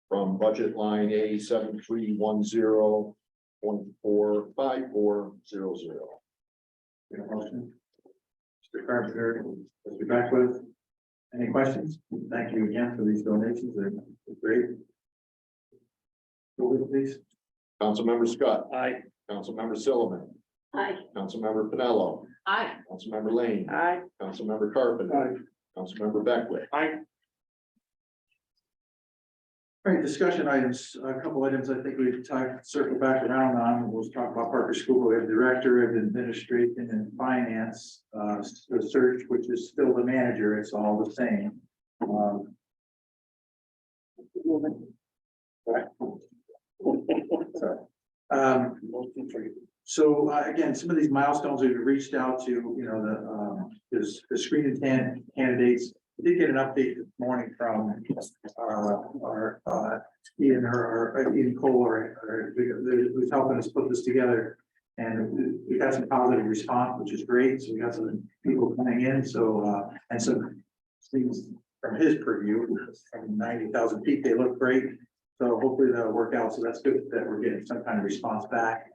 from budget line A 7310.45400. Get a motion. Mr. Carpenter, Mr. Beckwith. Any questions? Thank you again for these donations. They're great. Go with it, please. Councilmember Scott, Aye. Councilmember Sullivan, Aye. Councilmember Pinello, Aye. Councilmember Lane, Aye. Councilmember Carpenter, Aye. Councilmember Beckwith. Aye. All right, discussion items, a couple items I think we circle back around on. We'll talk about Parker School. We have Director of Administration and Finance, the search, which is still the manager. It's all the same. Sorry. So again, some of these milestones we've reached out to, you know, the screening candidates. We did get an update this morning from our Ian Cole, who's helping us put this together. And we got some positive response, which is great. So we got some people coming in, so and some things from his purview, from 90,000 feet, they look great. So hopefully that'll work out. So that's good that we're getting some kind of response back.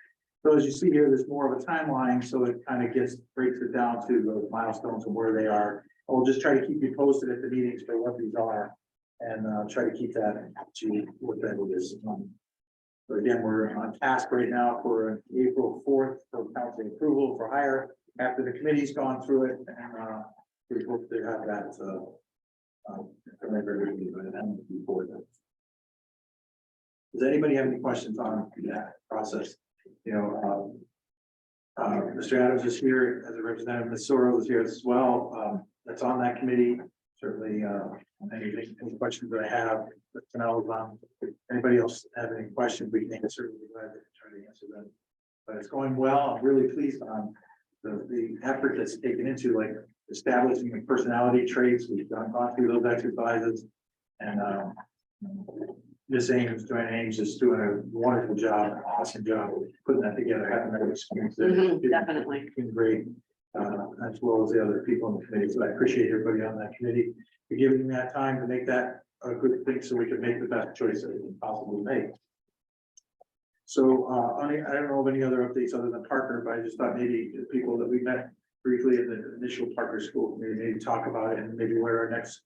So as you see here, there's more of a timeline, so it kind of breaks it down to the milestones and where they are. We'll just try to keep you posted at the meetings for what these are, and try to keep that to what that is. So again, we're on task right now for April 4th for council approval for hire, after the committee's gone through it, and we hope to have that from everybody by then before that. Does anybody have any questions on that process? You know, Mr. Adams is here as a representative, Ms. Sorrell is here as well, that's on that committee. Certainly, any questions that I have, anybody else have any questions, we can certainly be glad to try to answer them. But it's going well. I'm really pleased on the effort that's taken into like establishing the personality traits. We've gone through those exercises, and Ms. Ames, Joanne Ames is doing a wonderful job, awesome job putting that together. I haven't had experience there. Definitely. It's been great, as well as the other people on the committee. So I appreciate everybody on that committee for giving me that time to make that a good thing, so we can make the best choice that we can possibly make. So, I don't know of any other updates other than Parker, but I just thought maybe the people that we met briefly in the initial Parker school, maybe talk about it and maybe where our next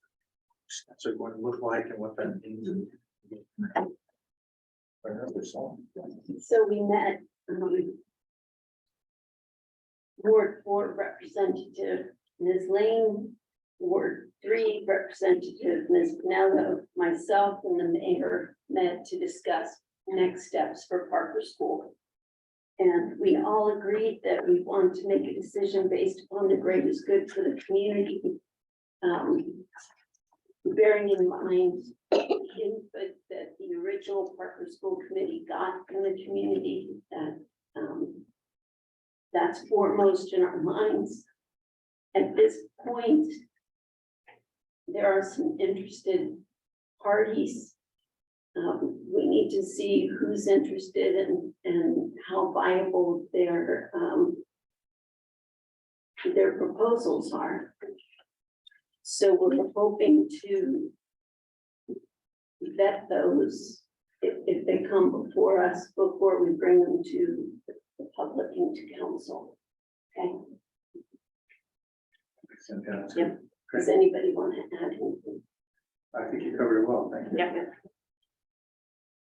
steps are going to look like and what that means. So we met, Ward 4 representative Ms. Lane, Ward 3 representative Ms. Pinello, myself, and the mayor met to discuss next steps for Parker School. And we all agreed that we want to make a decision based upon the greatest good for the community. Bearing in mind the input that the original Parker School Committee got from the community, that that's foremost in our minds. At this point, there are some interested parties. We need to see who's interested and how viable their proposals are. So we're hoping to vet those if they come before us, before we bring them to the public and to council. Okay, Yep. does anybody want to add anything? I think you covered it well. Thank you. Yeah.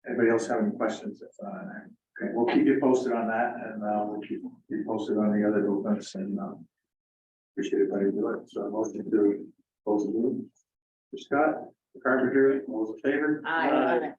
Anybody else have any questions? Okay, we'll keep you posted on that, and we'll keep you posted on the other movements, and appreciate everybody doing it. So motion to close the meeting. Scott, Carpenter, all those in favor? Aye.